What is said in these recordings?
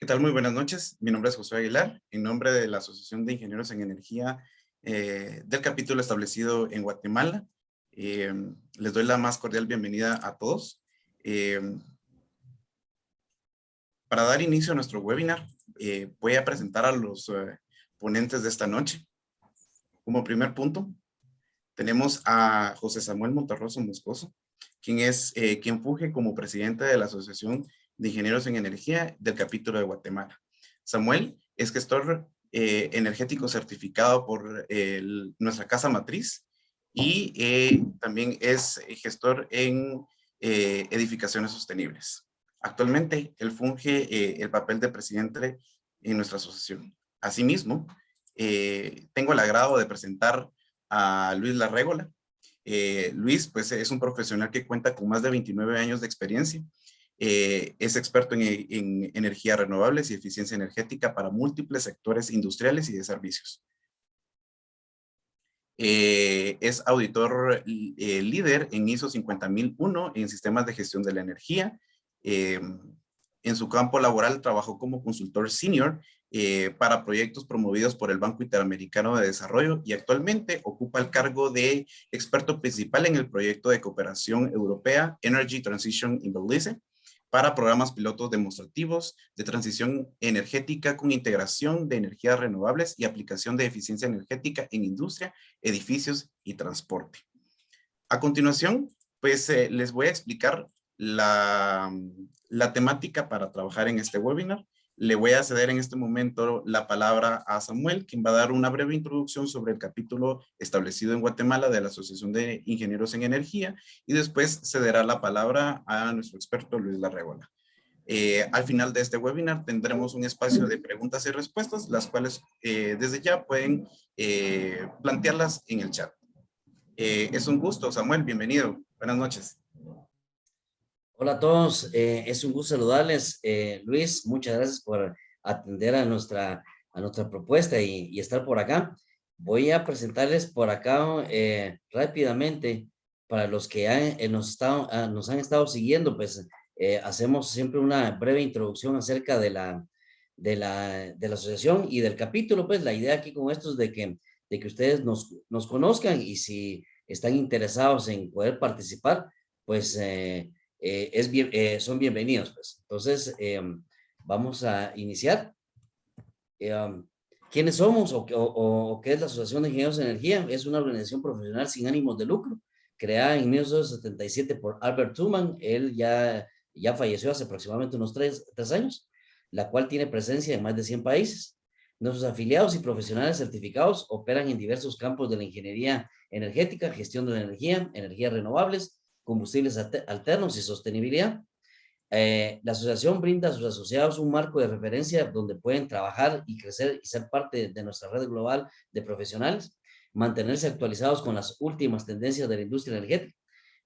¿Qué tal? Muy buenas noches. Mi nombre es Josué Aguilar, en nombre de la Asociación de Ingenieros en Energía del capítulo establecido en Guatemala. Les doy la más cordial bienvenida a todos. Eh, para dar inicio a nuestro webinar, voy a presentar a los ponentes de esta noche. Como primer punto, tenemos a José Samuel Monterroso Moscoso, quien funge como presidente de la Asociación de Ingenieros en Energía del capítulo de Guatemala. Samuel es gestor energético certificado por nuestra casa matriz y también es gestor en edificaciones sostenibles. Actualmente, él funge el papel de presidente en nuestra asociación. Asimismo, tengo el agrado de presentar a Luis Larrégola. Luis, pues, es un profesional que cuenta con más de 29 años de experiencia. Es experto en energías renovables y eficiencia energética para múltiples sectores industriales y de servicios. Es auditor líder en ISO 50001 en sistemas de gestión de la energía. En su campo laboral trabajó como consultor senior para proyectos promovidos por el Banco Interamericano de Desarrollo y actualmente ocupa el cargo de experto principal en el proyecto de cooperación europea Energy Transition in Belize para programas pilotos demostrativos de transición energética con integración de energías renovables y aplicación de eficiencia energética en industria, edificios y transporte. A continuación, pues les voy a explicar la temática para trabajar en este webinar. Le voy a ceder en este momento la palabra a Samuel, quien va a dar una breve introducción sobre el capítulo establecido en Guatemala de la Asociación de Ingenieros en Energía y después cederá la palabra a nuestro experto Luis Larrégola. Al final de este webinar tendremos un espacio de preguntas y respuestas, las cuales desde ya pueden plantearlas en el chat. Es un gusto, Samuel, bienvenido. Buenas noches. Hola a todos, es un gusto saludarles. Luis, muchas gracias por atender a nuestra propuesta y estar por acá. Voy a presentarles por acá rápidamente para los que nos han estado siguiendo, pues hacemos siempre una breve introducción acerca de la asociación y del capítulo. Pues la idea aquí con esto es de que ustedes nos conozcan y si están interesados en poder participar, pues son bienvenidos, pues. Entonces, vamos a iniciar. ¿Quiénes somos o qué es la Asociación de Ingenieros de Energía? Es una organización profesional sin ánimos de lucro, creada en 1977 por Albert Tuman. Él ya falleció hace aproximadamente unos tres años, la cual tiene presencia en más de 100 países. Nuestros afiliados y profesionales certificados operan en diversos campos de la ingeniería energética, gestión de la energía, energías renovables, combustibles alternos y sostenibilidad. La asociación brinda a sus asociados un marco de referencia donde pueden trabajar y crecer y ser parte de nuestra red global de profesionales, mantenerse actualizados con las últimas tendencias de la industria energética.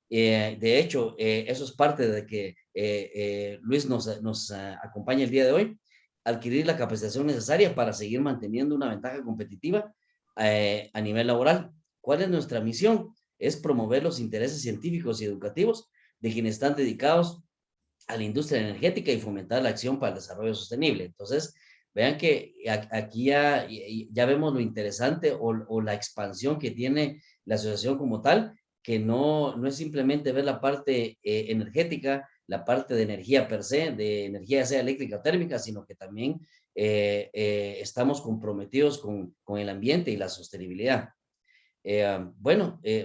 De hecho, eso es parte de que Luis nos acompaña el día de hoy, adquirir la capacitación necesaria para seguir manteniendo una ventaja competitiva a nivel laboral. ¿Cuál es nuestra misión? Es promover los intereses científicos y educativos de quienes están dedicados a la industria energética y fomentar la acción para el desarrollo sostenible. Entonces, vean que aquí ya vemos lo interesante o la expansión que tiene la asociación como tal, que no es simplemente ver la parte energética, la parte de energía per se, de energía sea eléctrica o térmica, sino que también estamos comprometidos con el ambiente y la sostenibilidad.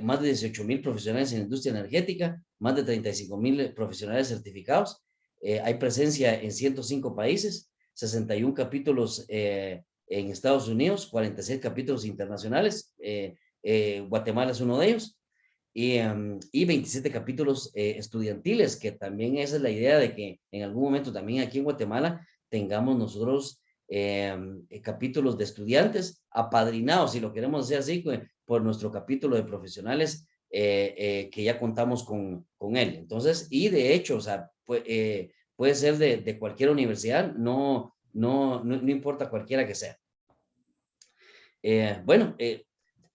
Más de 18,000 profesionales en la industria energética, más de 35,000 profesionales certificados. Hay presencia en 105 países, 61 capítulos en Estados Unidos, 46 capítulos internacionales. Guatemala es uno de ellos. Y 27 capítulos estudiantiles, que también esa es la idea de que en algún momento también aquí en Guatemala tengamos nosotros capítulos de estudiantes apadrinados, si lo queremos hacer así, por nuestro capítulo de profesionales que ya contamos con él. Entonces, y de hecho, o sea, puede ser de cualquier universidad, no importa cualquiera que sea.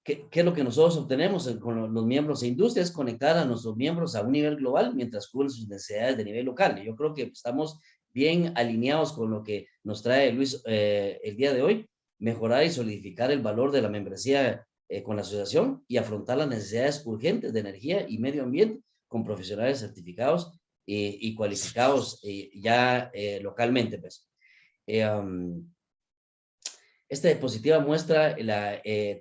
¿Qué es lo que nosotros obtenemos con los miembros de industria? Es conectar a nuestros miembros a un nivel global mientras cubren sus necesidades de nivel local. Y yo creo que estamos bien alineados con lo que nos trae Luis el día de hoy, mejorar y solidificar el valor de la membresía con la asociación y afrontar las necesidades urgentes de energía y medio ambiente con profesionales certificados y cualificados ya localmente, pues. Esta diapositiva muestra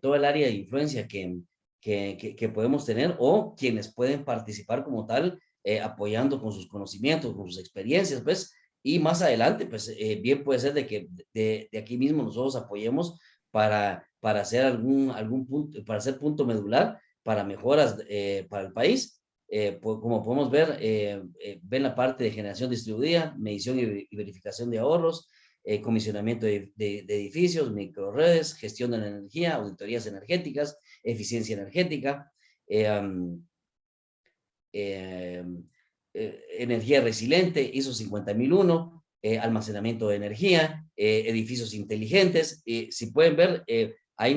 todo el área de influencia que podemos tener o quienes pueden participar como tal, apoyando con sus conocimientos, con sus experiencias, pues, y más adelante, pues, bien puede ser de que de aquí mismo nosotros apoyemos para hacer algún punto, para hacer punto medular para mejoras para el país. Como podemos ver, ven la parte de generación distribuida, medición y verificación de ahorros, comisionamiento de edificios, microredes, gestión de la energía, auditorías energéticas, eficiencia energética, eh, energía resiliente, ISO 50001, almacenamiento de energía, edificios inteligentes. Si pueden ver, hay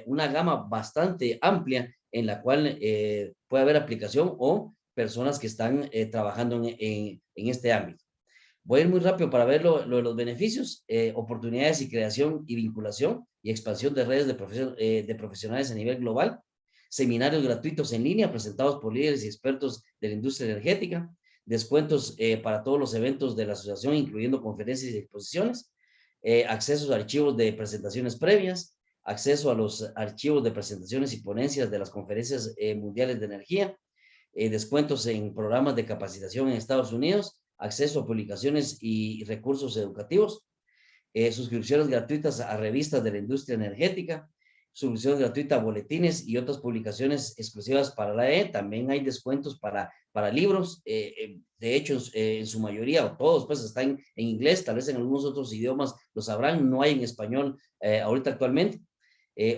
una gama bastante amplia en la cual puede haber aplicación o personas que están trabajando en este ámbito. Voy a ir muy rápido para ver lo de los beneficios, oportunidades y creación y vinculación y expansión de redes de profesionales a nivel global, seminarios gratuitos en línea presentados por líderes y expertos de la industria energética, descuentos para todos los eventos de la asociación, incluyendo conferencias y exposiciones, accesos a archivos de presentaciones previas, acceso a los archivos de presentaciones y ponencias de las conferencias mundiales de energía, descuentos en programas de capacitación en Estados Unidos, acceso a publicaciones y recursos educativos, suscripciones gratuitas a revistas de la industria energética, suscripción gratuita a boletines y otras publicaciones exclusivas para la E. También hay descuentos para libros. De hecho, en su mayoría, o todos, pues están en inglés, tal vez en algunos otros idiomas lo sabrán, no hay en español ahorita actualmente.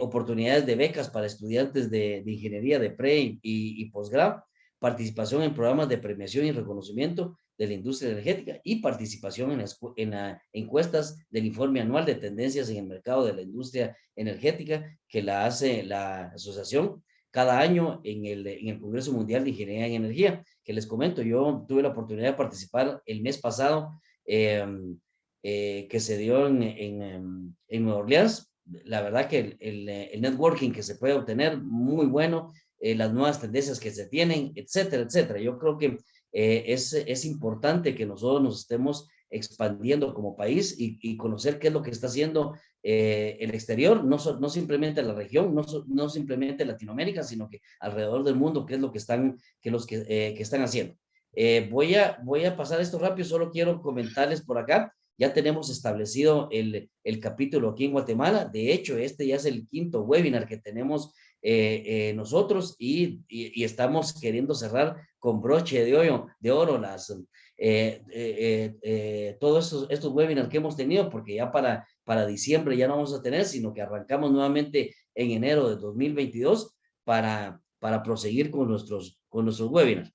Oportunidades de becas para estudiantes de ingeniería de pre y posgrado, participación en programas de premiación y reconocimiento de la industria energética y participación en encuestas del informe anual de tendencias en el mercado de la industria energética que la hace la asociación cada año en el Congreso Mundial de Ingeniería en Energía, que les comento, yo tuve la oportunidad de participar el mes pasado que se dio en Nueva Orleans. La verdad que el networking que se puede obtener, muy bueno, las nuevas tendencias que se tienen, etcétera, etcétera. Yo creo que es importante que nosotros nos estemos expandiendo como país y conocer qué es lo que está haciendo el exterior, no simplemente la región, no simplemente Latinoamérica, sino que alrededor del mundo, qué es lo que que están haciendo. Voy a pasar esto rápido, solo quiero comentarles por acá. Ya tenemos establecido el capítulo aquí en Guatemala. De hecho, este ya es el quinto webinar que tenemos nosotros y estamos queriendo cerrar con broche de oro todos estos webinars que hemos tenido, porque ya para diciembre ya no vamos a tener, sino que arrancamos nuevamente en enero de 2022 para proseguir con nuestros webinars.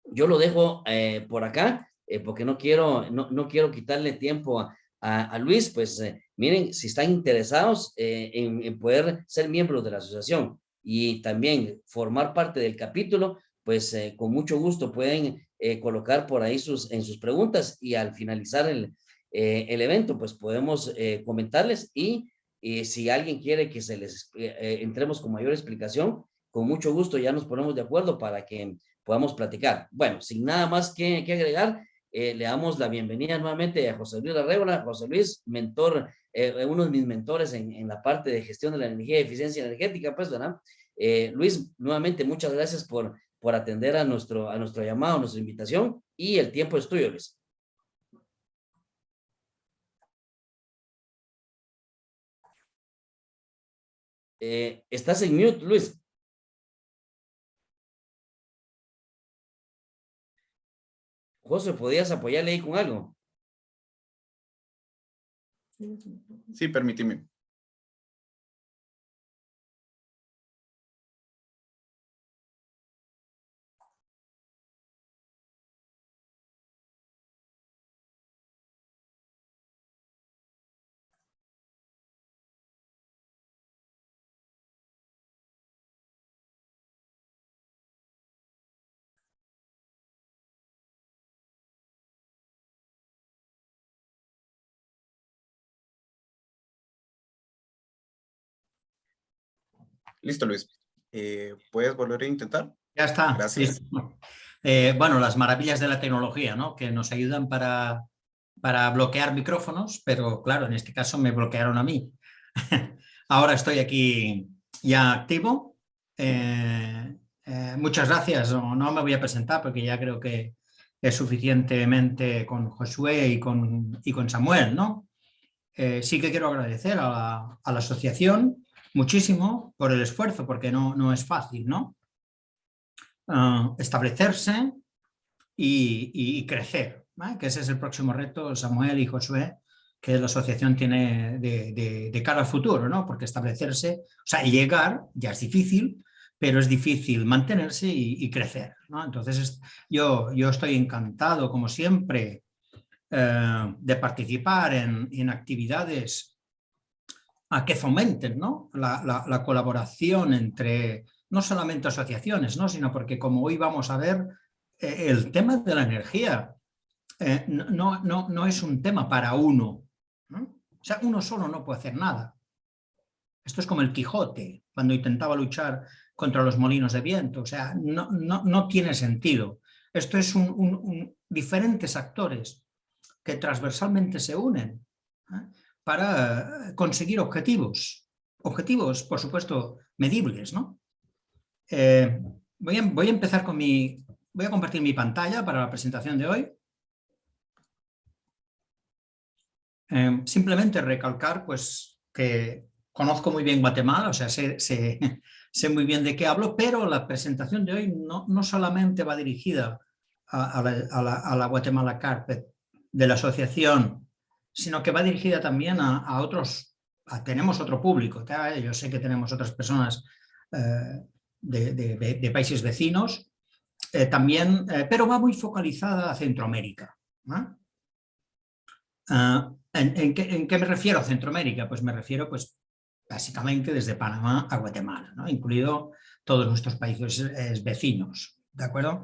Yo lo dejo por acá porque no quiero quitarle tiempo a Luis. Pues miren, si están interesados en poder ser miembros de la asociación y también formar parte del capítulo, pues con mucho gusto pueden colocar por ahí en sus preguntas y al finalizar el evento, pues podemos comentarles y si alguien quiere que entremos con mayor explicación, con mucho gusto ya nos ponemos de acuerdo para que podamos platicar. Bueno, sin nada más que agregar, le damos la bienvenida nuevamente a José Luis Arrégola. José Luis, mentor, uno de mis mentores en la parte de gestión de la energía y eficiencia energética, pues, ¿verdad? Luis, nuevamente, muchas gracias por atender a nuestro llamado, a nuestra invitación, y el tiempo es tuyo, Luis. Estás en mute, Luis. José, ¿podías apoyarle ahí con algo? Sí, permíteme. Listo, Luis. ¿Puedes volver a intentar? Ya está. Gracias. Listo. Bueno, las maravillas de la tecnología, ¿no? Que nos ayudan para bloquear micrófonos, pero claro, en este caso me bloquearon a mí. Ahora estoy aquí ya activo. Muchas gracias. No me voy a presentar porque ya creo que es suficientemente con Josué y con Samuel, ¿no? Sí que quiero agradecer a la asociación muchísimo por el esfuerzo, porque no es fácil, ¿no? Establecerse y crecer, ¿vale? Que ese es el próximo reto, Samuel y Josué, que la asociación tiene de cara al futuro, ¿no? Porque establecerse, o sea, llegar ya es difícil, pero es difícil mantenerse y crecer, ¿no? Entonces yo estoy encantado, como siempre, de participar en actividades que fomenten, ¿no? la colaboración entre no solamente asociaciones, ¿no? Sino porque, como hoy vamos a ver, el tema de la energía no es un tema para uno, ¿no? O sea, uno solo no puede hacer nada. Esto es como el Quijote, cuando intentaba luchar contra los molinos de viento. O sea, no tiene sentido. Esto es diferentes actores que transversalmente se unen, ¿eh? Para conseguir objetivos, por supuesto, medibles, ¿no? Voy a empezar voy a compartir mi pantalla para la presentación de hoy. Simplemente recalcar, pues, que conozco muy bien Guatemala, o sea, sé muy bien de qué hablo, pero la presentación de hoy no solamente va dirigida a la Guatemala Carpet de la asociación, sino que va dirigida también a otros, tenemos otro público, yo sé que tenemos otras personas de países vecinos, también, pero va muy focalizada a Centroamérica, ¿no? ¿En qué me refiero a Centroamérica? Pues me refiero, pues, básicamente desde Panamá a Guatemala, ¿no? Incluido todos nuestros países vecinos, ¿de acuerdo?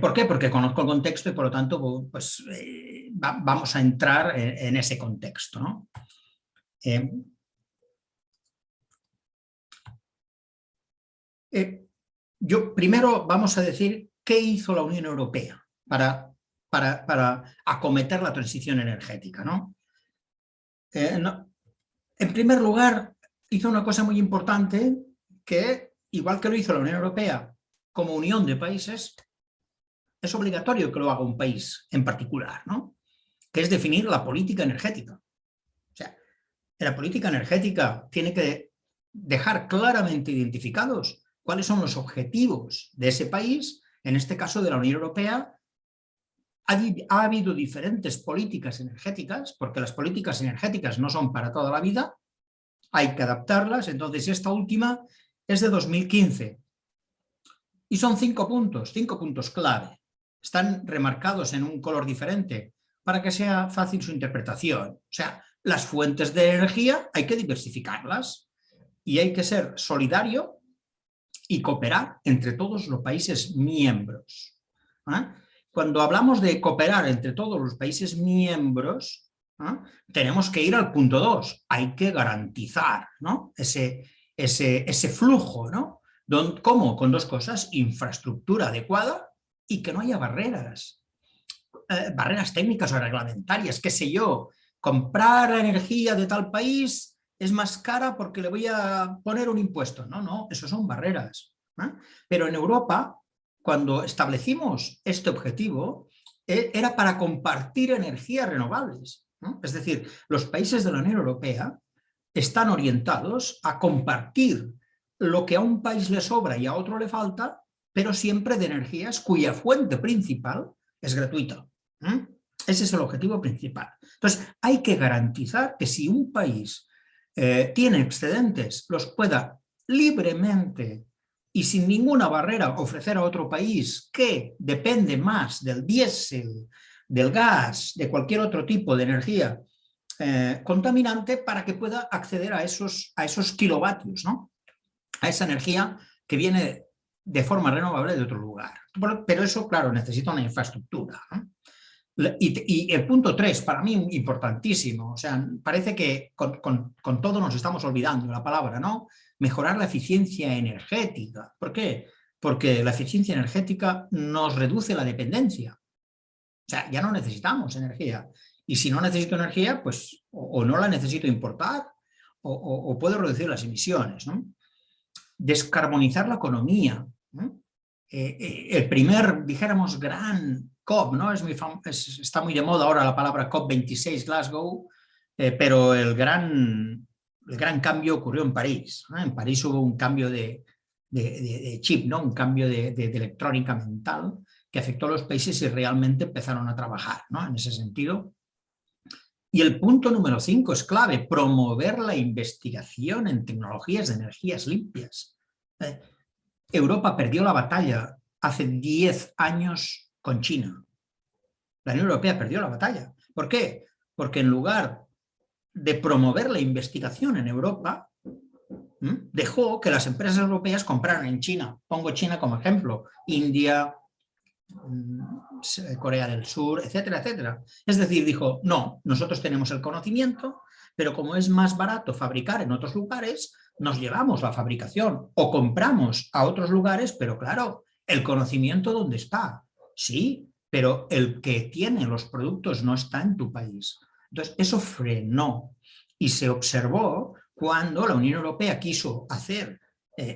¿Por qué? Porque conozco el contexto y por lo tanto, pues, vamos a entrar en ese contexto, ¿no? Yo primero vamos a decir qué hizo la Unión Europea para acometer la transición energética, ¿no? En primer lugar, hizo una cosa muy importante que, igual que lo hizo la Unión Europea como unión de países, es obligatorio que lo haga un país en particular, ¿no? Que es definir la política energética. O sea, la política energética tiene que dejar claramente identificados cuáles son los objetivos de ese país, en este caso de la Unión Europea. Ha habido diferentes políticas energéticas, porque las políticas energéticas no son para toda la vida, hay que adaptarlas. Entonces esta última es de 2015 y son 5 puntos clave. Están remarcados en un color diferente para que sea fácil su interpretación. O sea, las fuentes de energía hay que diversificarlas y hay que ser solidario y cooperar entre todos los países miembros. Cuando hablamos de cooperar entre todos los países miembros, tenemos que ir al punto 2. Hay que garantizar, ¿no? ese flujo, ¿no? ¿Cómo? Con dos cosas: infraestructura adecuada y que no haya barreras. Barreras técnicas o reglamentarias, qué sé yo. Comprar la energía de tal país es más cara porque le voy a poner un impuesto. No, eso son barreras. Pero en Europa, cuando establecimos este objetivo, era para compartir energías renovables, ¿no? Es decir, los países de la Unión Europea están orientados a compartir lo que a un país le sobra y a otro le falta, pero siempre de energías cuya fuente principal es gratuita. Ese es el objetivo principal. Entonces, hay que garantizar que si un país tiene excedentes, los pueda libremente y sin ninguna barrera ofrecer a otro país que depende más del diésel, del gas, de cualquier otro tipo de energía contaminante, para que pueda acceder a esos kilovatios, ¿no? A esa energía que viene de forma renovable de otro lugar. Pero eso, claro, necesita una infraestructura, ¿no? Y el punto 3, para mí importantísimo, o sea, parece que con todo nos estamos olvidando la palabra, ¿no? mejorar la eficiencia energética. ¿Por qué? Porque la eficiencia energética nos reduce la dependencia. O sea, ya no necesitamos energía. Y si no necesito energía, pues o no la necesito importar o puedo reducir las emisiones, ¿no? Descarbonizar la economía, ¿no? El primer, dijéramos, gran COP, ¿no? Está muy de moda ahora la palabra COP26 Glasgow, pero el gran cambio ocurrió en París, ¿no? En París hubo un cambio de chip, ¿no? Un cambio de electrónica mental que afectó a los países y realmente empezaron a trabajar, ¿no? En ese sentido. Y el punto número 5 es clave, promover la investigación en tecnologías de energías limpias. Europa perdió la batalla hace 10 años con China. La Unión Europea perdió la batalla. ¿Por qué? Porque en lugar de promover la investigación en Europa, dejó que las empresas europeas compraran en China. Pongo China como ejemplo, India, Corea del Sur, etcétera, etcétera. Es decir, dijo, no, nosotros tenemos el conocimiento, pero como es más barato fabricar en otros lugares, nos llevamos la fabricación o compramos a otros lugares, pero claro, el conocimiento ¿dónde está? Sí, pero el que tiene los productos no está en tu país. Entonces, eso frenó y se observó cuando la Unión Europea quiso hacer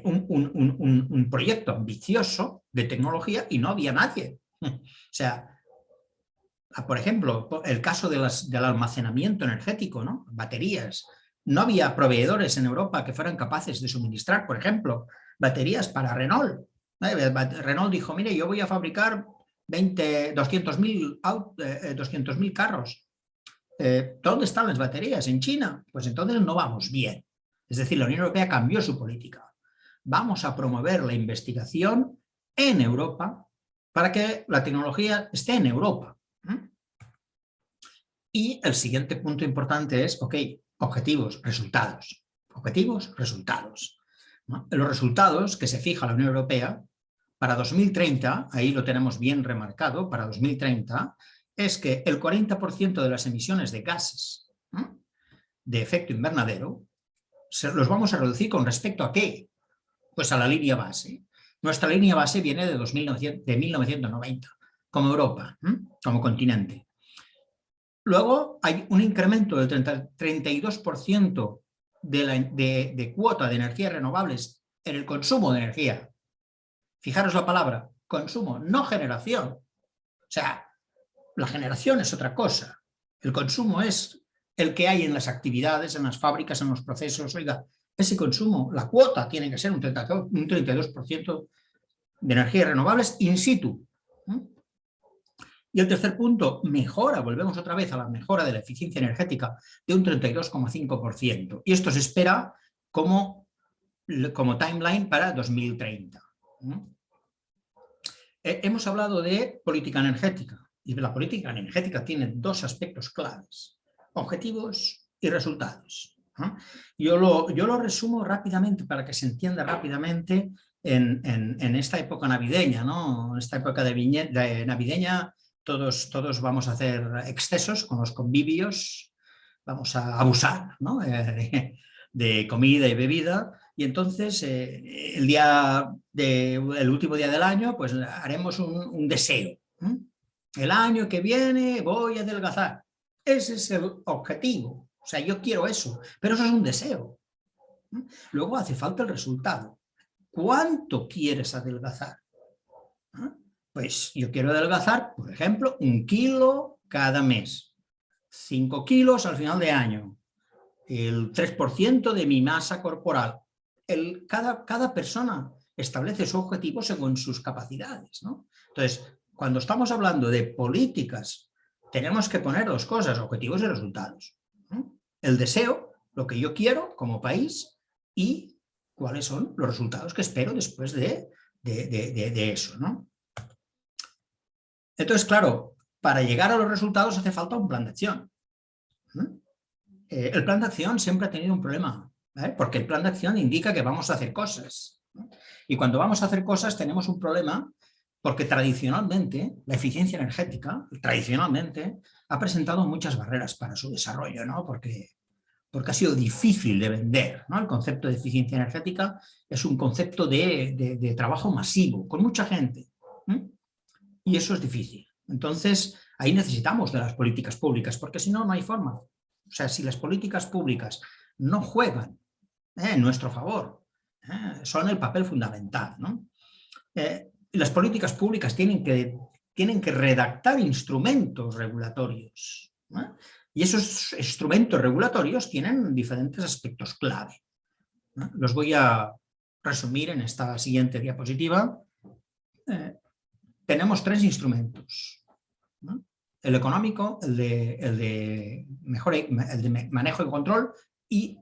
un proyecto ambicioso de tecnología y no había nadie. O sea, por ejemplo, el caso del almacenamiento energético, ¿no? Baterías. No había proveedores en Europa que fueran capaces de suministrar, por ejemplo, baterías para Renault. Renault dijo, mire, yo voy a fabricar 200.000 carros. ¿Dónde están las baterías? ¿En China? Pues entonces no vamos bien. Es decir, la Unión Europea cambió su política. Vamos a promover la investigación en Europa para que la tecnología esté en Europa. Y el siguiente punto importante es, ok, objetivos, resultados. Objetivos, resultados. ¿No? Los resultados que se fija la Unión Europea para 2030, ahí lo tenemos bien remarcado, para 2030, es que el 40% de las emisiones de gases de efecto invernadero los vamos a reducir con respecto a ¿qué? Pues a la línea base. Nuestra línea base viene de 1990, como Europa, como continente. Luego hay un incremento del 32% de cuota de energías renovables en el consumo de energía. Fijaros la palabra, consumo, no generación. O sea, la generación es otra cosa. El consumo es el que hay en las actividades, en las fábricas, en los procesos. Oiga, ese consumo, la cuota tiene que ser un 32% de energías renovables in situ. Y el tercer punto, mejora, volvemos otra vez a la mejora de la eficiencia energética de un 32,5%. Y esto se espera como timeline para 2030. Hemos hablado de política energética. Y la política energética tiene dos aspectos claves, objetivos y resultados. Yo lo resumo rápidamente para que se entienda rápidamente en esta época navideña, ¿no? En esta época de navideña todos vamos a hacer excesos con los convivios, vamos a abusar, ¿no? de comida y bebida. Y entonces, el último día del año, pues haremos un deseo. El año que viene voy a adelgazar. Ese es el objetivo. O sea, yo quiero eso, pero eso es un deseo. Luego hace falta el resultado. ¿Cuánto quieres adelgazar? Pues yo quiero adelgazar, por ejemplo, 1 kilo cada mes. 5 kilos al final de año. El 3% de mi masa corporal. Cada persona establece su objetivo según sus capacidades, ¿no? Entonces, cuando estamos hablando de políticas, tenemos que poner dos cosas, objetivos y resultados. El deseo, lo que yo quiero como país, y cuáles son los resultados que espero después de eso, ¿no? Entonces, claro, para llegar a los resultados hace falta un plan de acción. El plan de acción siempre ha tenido un problema, ¿vale? Porque el plan de acción indica que vamos a hacer cosas. Y cuando vamos a hacer cosas tenemos un problema porque tradicionalmente la eficiencia energética, tradicionalmente, ha presentado muchas barreras para su desarrollo, ¿no? Porque porque ha sido difícil de vender, ¿no? El concepto de eficiencia energética es un concepto de trabajo masivo, con mucha gente, ¿eh? Y eso es difícil. Entonces, ahí necesitamos de las políticas públicas, porque si no, no hay forma. O sea, si las políticas públicas no juegan en nuestro favor, son el papel fundamental, ¿no? Las políticas públicas tienen que redactar instrumentos regulatorios, ¿no? Y esos instrumentos regulatorios tienen diferentes aspectos clave, ¿no? Los voy a resumir en esta siguiente diapositiva. Tenemos 3 instrumentos, ¿no? El económico, el de manejo y control y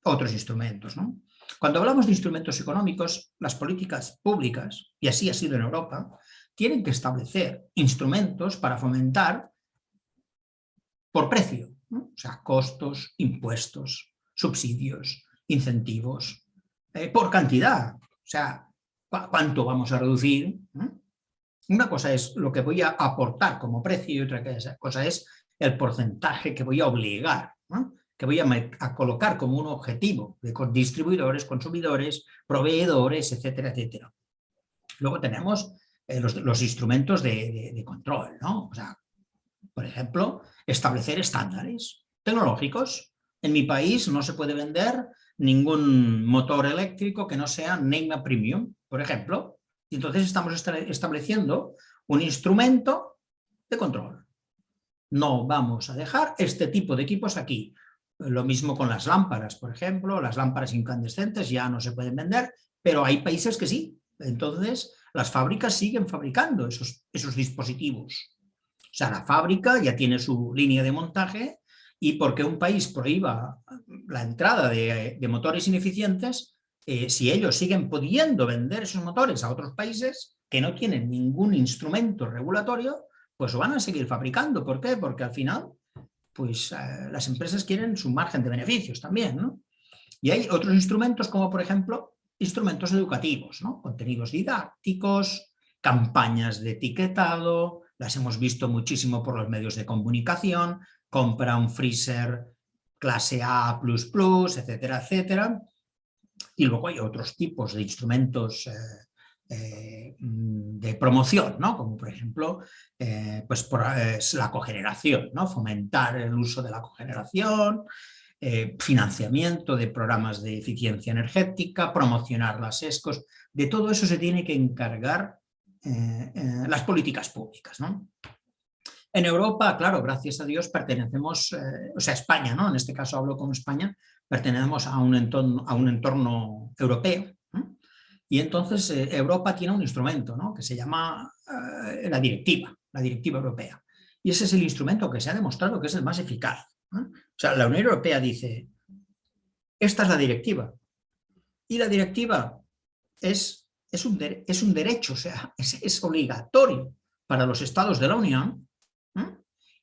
otros instrumentos, ¿no? Cuando hablamos de instrumentos económicos, las políticas públicas, y así ha sido en Europa, tienen que establecer instrumentos para fomentar por precio, ¿no? O sea, costos, impuestos, subsidios, incentivos, por cantidad, o sea, ¿cuánto vamos a reducir? ¿No? Una cosa es lo que voy a aportar como precio y otra cosa es el porcentaje que voy a obligar, ¿no? Que voy a colocar como un objetivo de distribuidores, consumidores, proveedores, etcétera, etcétera. Luego tenemos los instrumentos de control, ¿no? O sea, por ejemplo, establecer estándares tecnológicos. En mi país no se puede vender ningún motor eléctrico que no sea NEMA Premium, por ejemplo. Y entonces estamos estableciendo un instrumento de control. No vamos a dejar este tipo de equipos aquí. Lo mismo con las lámparas, por ejemplo, las lámparas incandescentes ya no se pueden vender, pero hay países que sí. Entonces, las fábricas siguen fabricando esos dispositivos. O sea, la fábrica ya tiene su línea de montaje y porque un país prohíba la entrada de motores ineficientes, si ellos siguen pudiendo vender esos motores a otros países que no tienen ningún instrumento regulatorio, pues van a seguir fabricando. ¿Por qué? Porque al final, pues las empresas quieren su margen de beneficios también, ¿no? Y hay otros instrumentos como, por ejemplo, instrumentos educativos, ¿no? Contenidos didácticos, campañas de etiquetado, las hemos visto muchísimo por los medios de comunicación, compra un freezer clase A++, etcétera, etcétera. Y luego hay otros tipos de instrumentos de promoción, ¿no? Como por ejemplo pues la cogeneración, ¿no? Fomentar el uso de la cogeneración, financiamiento de programas de eficiencia energética, promocionar las ESCOs. De todo eso se tiene que encargar las políticas públicas, ¿no? En Europa, claro, gracias a Dios pertenecemos, o sea, España, ¿no? En este caso hablo como España, pertenecemos a un entorno europeo, ¿no? Y entonces Europa tiene un instrumento, ¿no? Que se llama la directiva europea. Y ese es el instrumento que se ha demostrado que es el más eficaz, ¿no? O sea, la Unión Europea dice, esta es la directiva. Y la directiva es un derecho, o sea, es obligatorio para los estados de la Unión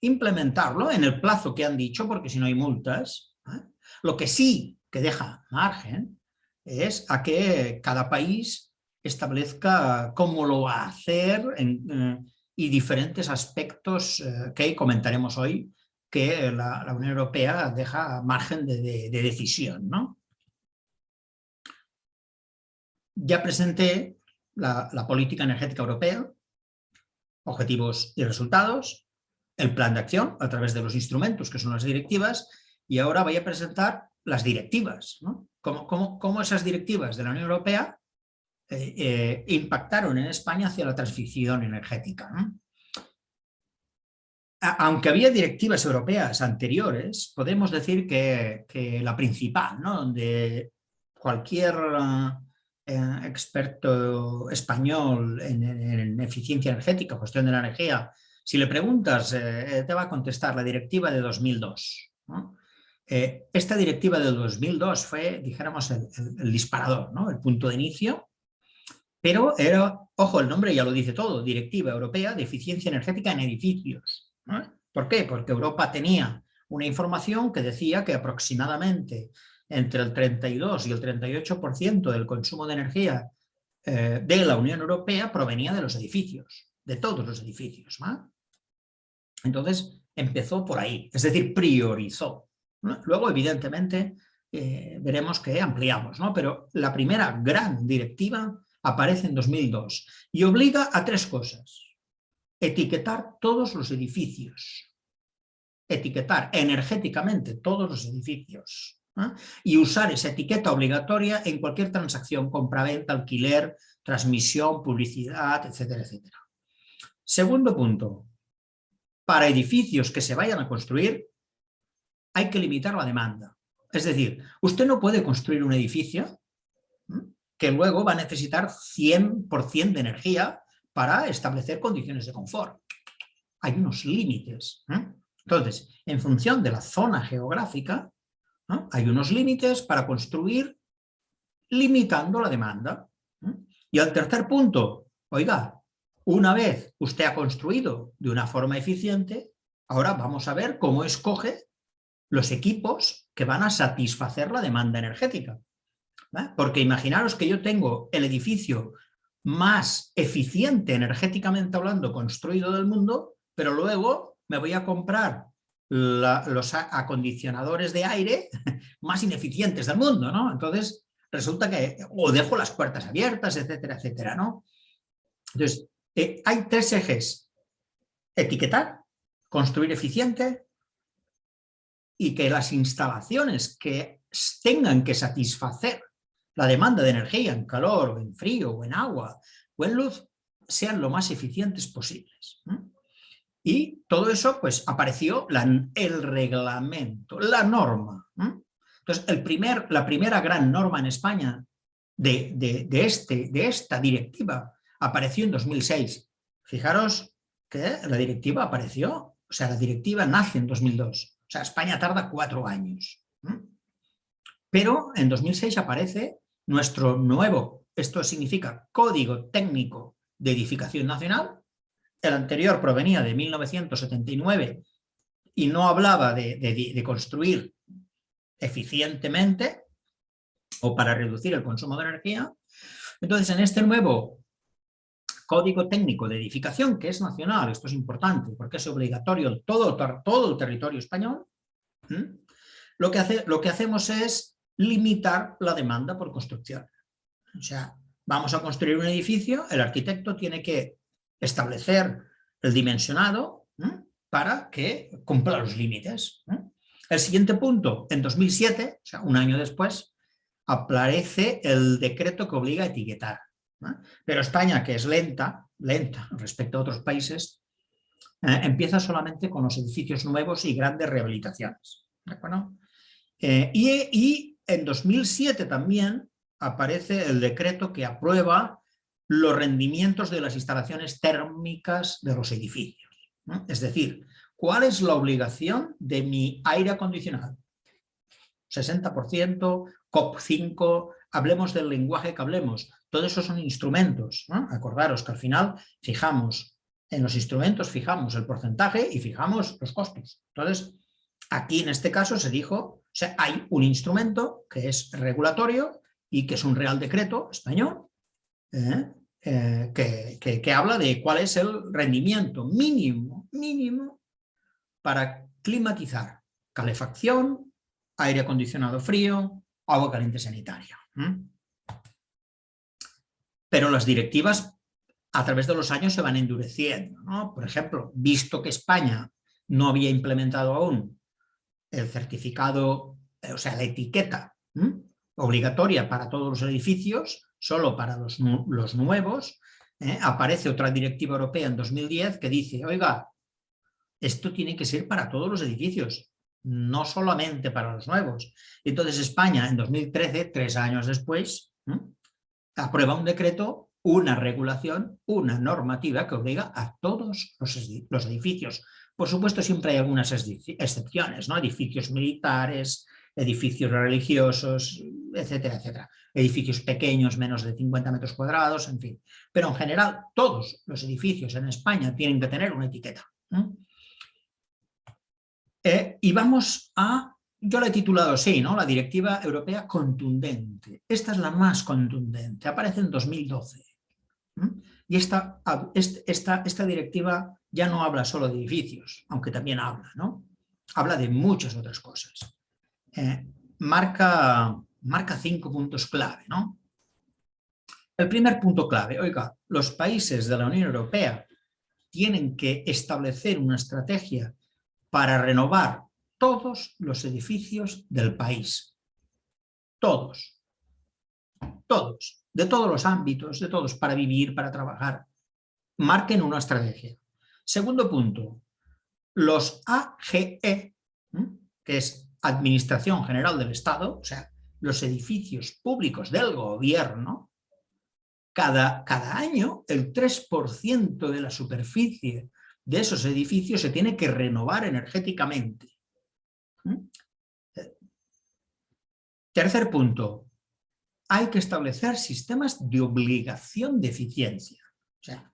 implementarlo en el plazo que han dicho, porque si no hay multas. Lo que sí que deja margen es a que cada país establezca cómo lo va a hacer y diferentes aspectos que comentaremos hoy que la Unión Europea deja margen de decisión, ¿no? Ya presenté la política energética europea, objetivos y resultados, el plan de acción a través de los instrumentos que son las directivas y ahora voy a presentar las directivas, ¿no? Cómo esas directivas de la Unión Europea impactaron en España hacia la transición energética, ¿no? Aunque había directivas europeas anteriores, podemos decir que la principal, ¿no? Donde cualquier experto español en eficiencia energética, cuestión de la energía, si le preguntas, te va a contestar la directiva de 2002, ¿no? Esta directiva de 2002 fue, dijéramos, el disparador, ¿no? El punto de inicio, pero era, ojo, el nombre ya lo dice todo, Directiva Europea de Eficiencia Energética en Edificios, ¿no? ¿Por qué? Porque Europa tenía una información que decía que aproximadamente entre el 32 y el 38% del consumo de energía de la Unión Europea provenía de los edificios, de todos los edificios, ¿no? Entonces empezó por ahí, es decir, priorizó. ¿no? Luego, evidentemente, veremos que ampliamos, ¿no? Pero la primera gran directiva aparece en 2002 y obliga a 3 cosas. Etiquetar todos los edificios, etiquetar energéticamente todos los edificios, ¿eh? Y usar esa etiqueta obligatoria en cualquier transacción, compraventa, alquiler, transmisión, publicidad, etcétera, etcétera. Segundo punto, para edificios que se vayan a construir hay que limitar la demanda. Es decir, usted no puede construir un edificio que luego va a necesitar 100% de energía para establecer condiciones de confort. Hay unos límites. Entonces, en función de la zona geográfica, hay unos límites para construir limitando la demanda. Y al tercer punto, oiga, una vez usted ha construido de una forma eficiente, ahora vamos a ver cómo escoge los equipos que van a satisfacer la demanda energética. Porque imaginaros que yo tengo el edificio más eficiente energéticamente hablando construido del mundo, pero luego me voy a comprar los acondicionadores de aire más ineficientes del mundo, ¿no? Entonces resulta que o dejo las puertas abiertas, etcétera, etcétera, ¿no? Entonces, hay 3 ejes: etiquetar, construir eficiente y que las instalaciones que tengan que satisfacer la demanda de energía en calor, o en frío, o en agua, o en luz, sean lo más eficientes posibles. Y todo eso, pues, apareció el reglamento, la norma. Entonces, la primera gran norma en España de esta directiva apareció en 2006. Fijaros que la directiva apareció, o sea, la directiva nace en 2002. O sea, España tarda 4 años. Pero en 2006 aparece nuestro nuevo, esto significa Código Técnico de Edificación Nacional. El anterior provenía de 1979 y no hablaba de construir eficientemente o para reducir el consumo de energía. Entonces, en este nuevo Código Técnico de Edificación, que es nacional, esto es importante porque es obligatorio en todo el territorio español, lo que hacemos es limitar la demanda por construcción. O sea, vamos a construir un edificio, el arquitecto tiene que establecer el dimensionado para que cumpla los límites. El siguiente punto, en 2007, o sea, un año después, aparece el decreto que obliga a etiquetar. Pero España, que es lenta respecto a otros países, empieza solamente con los edificios nuevos y grandes rehabilitaciones. ¿De acuerdo? Y en 2007 también aparece el decreto que aprueba los rendimientos de las instalaciones térmicas de los edificios. Es decir, ¿cuál es la obligación de mi aire acondicionado? 60%, COP5, hablemos del lenguaje que hablemos. Todo eso son instrumentos. Acordaros que al final en los instrumentos fijamos el porcentaje y fijamos los costos. Entonces, aquí en este caso se dijo, o sea, hay un instrumento que es regulatorio y que es un Real Decreto español que habla de cuál es el rendimiento mínimo para climatizar, calefacción, aire acondicionado frío, agua caliente sanitaria. Pero las directivas a través de los años se van endureciendo, ¿no? Por ejemplo, visto que España no había implementado aún el certificado, o sea, la etiqueta obligatoria para todos los edificios, solo para los nuevos, aparece otra directiva europea en 2010 que dice, oiga, esto tiene que ser para todos los edificios, no solamente para los nuevos. Entonces España en 2013, 3 años después, aprueba un decreto, una regulación, una normativa que obliga a todos los edificios. Por supuesto, siempre hay algunas excepciones, ¿no? Edificios militares, edificios religiosos, etcétera, etcétera. Edificios pequeños, menos de 50 metros cuadrados, en fin. Pero en general, todos los edificios en España tienen que tener una etiqueta. Y vamos a, yo la he titulado así, ¿no? La Directiva Europea Contundente. Esta es la más contundente, aparece en 2012. Y esta directiva ya no habla solo de edificios, aunque también habla, ¿no? Habla de muchas otras cosas. marca 5 puntos clave, ¿no? El primer punto clave, oiga, los países de la Unión Europea tienen que establecer una estrategia para renovar todos los edificios del país. Todos, de todos los ámbitos, de todos, para vivir, para trabajar. Marquen una estrategia. Segundo punto, los AGE, que es Administración General del Estado, o sea, los edificios públicos del gobierno, cada año el 3% de la superficie de esos edificios se tiene que renovar energéticamente. Tercer punto, hay que establecer sistemas de obligación de eficiencia, o sea,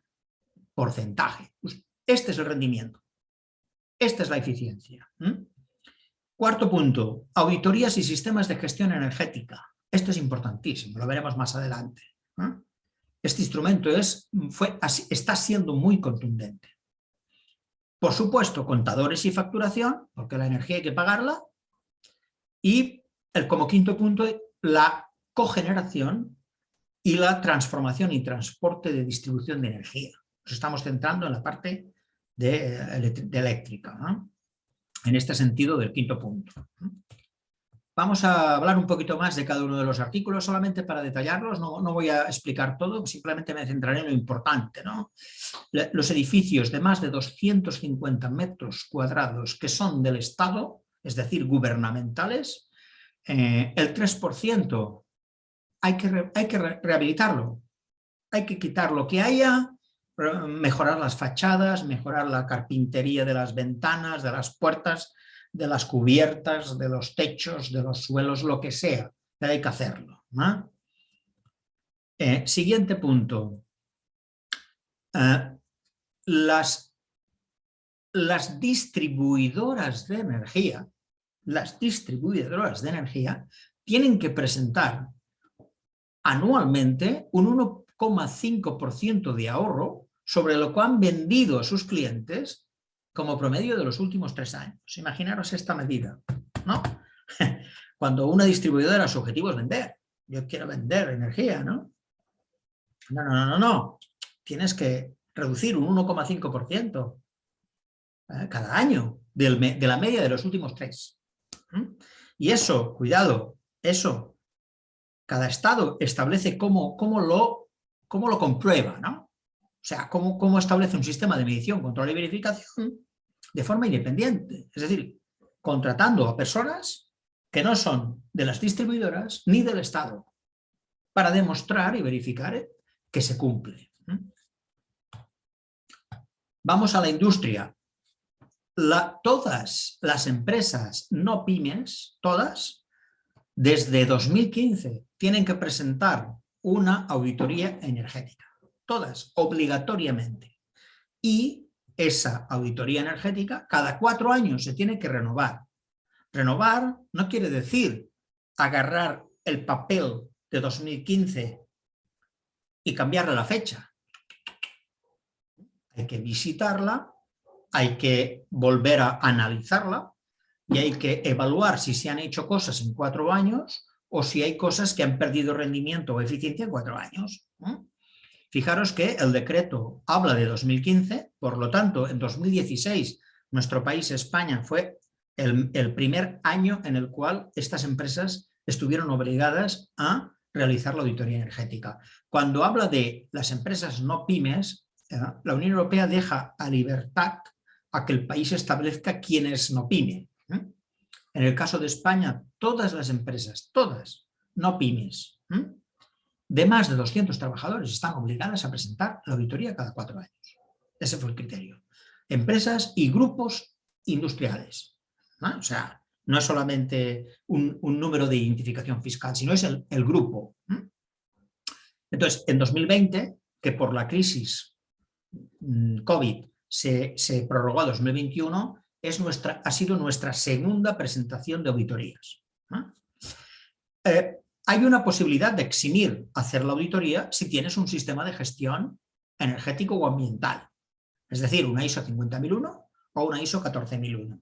porcentaje. Este es el rendimiento, esta es la eficiencia. Cuarto punto, auditorías y sistemas de gestión energética. Esto es importantísimo, lo veremos más adelante. Este instrumento está siendo muy contundente. Por supuesto, contadores y facturación, porque la energía hay que pagarla. Y como quinto punto, la cogeneración y la transformación y transporte de distribución de energía. Nos estamos centrando en la parte de eléctrica, ¿no? En este sentido del quinto punto. Vamos a hablar un poquito más de cada uno de los artículos, solamente para detallarlos, no voy a explicar todo, simplemente me centraré en lo importante, ¿no? Los edificios de más de 250 metros cuadrados que son del Estado, es decir, gubernamentales, el 3% hay que rehabilitarlo, hay que quitar lo que haya, mejorar las fachadas, mejorar la carpintería de las ventanas, de las puertas, de las cubiertas, de los techos, de los suelos, lo que sea, pero hay que hacerlo, ¿no? Siguiente punto. Las distribuidoras de energía, tienen que presentar anualmente un 1,5% de ahorro sobre lo que han vendido a sus clientes como promedio de los últimos 3 años. Imaginaros esta medida, ¿no? Cuando una distribuidora su objetivo es vender. Yo quiero vender energía, ¿no? No. Tienes que reducir un 1,5% cada año de la media de los últimos 3. Y eso, cuidado, eso, cada estado establece cómo lo comprueba, ¿no? O sea, cómo establece un sistema de medición, control y verificación de forma independiente. Es decir, contratando a personas que no son de las distribuidoras ni del Estado para demostrar y verificar que se cumple. Vamos a la industria. Todas las empresas no pymes, todas, desde 2015 tienen que presentar una auditoría energética. Todas, obligatoriamente. Y esa auditoría energética cada 4 años se tiene que renovar. Renovar no quiere decir agarrar el papel de 2015 y cambiarle la fecha. Hay que visitarla, hay que volver a analizarla y hay que evaluar si se han hecho cosas en 4 años o si hay cosas que han perdido rendimiento o eficiencia en 4 años. Fijaros que el decreto habla de 2015, por lo tanto, en 2016 nuestro país, España, fue el primer año en el cual estas empresas estuvieron obligadas a realizar la auditoría energética. Cuando habla de las empresas no pymes, la Unión Europea deja a libertad a que el país establezca quién es no pyme. En el caso de España, todas las empresas, todas no pymes, de más de 200 trabajadores están obligadas a presentar la auditoría cada 4 años. Ese fue el criterio. Empresas y grupos industriales, ¿no? O sea, no es solamente un número de identificación fiscal, sino es el grupo. Entonces, en 2020, que por la crisis COVID se prorrogó a 2021, ha sido nuestra segunda presentación de auditorías. Hay una posibilidad de eximir hacer la auditoría si tienes un sistema de gestión energético o ambiental, es decir, una ISO 50001 o una ISO 14001.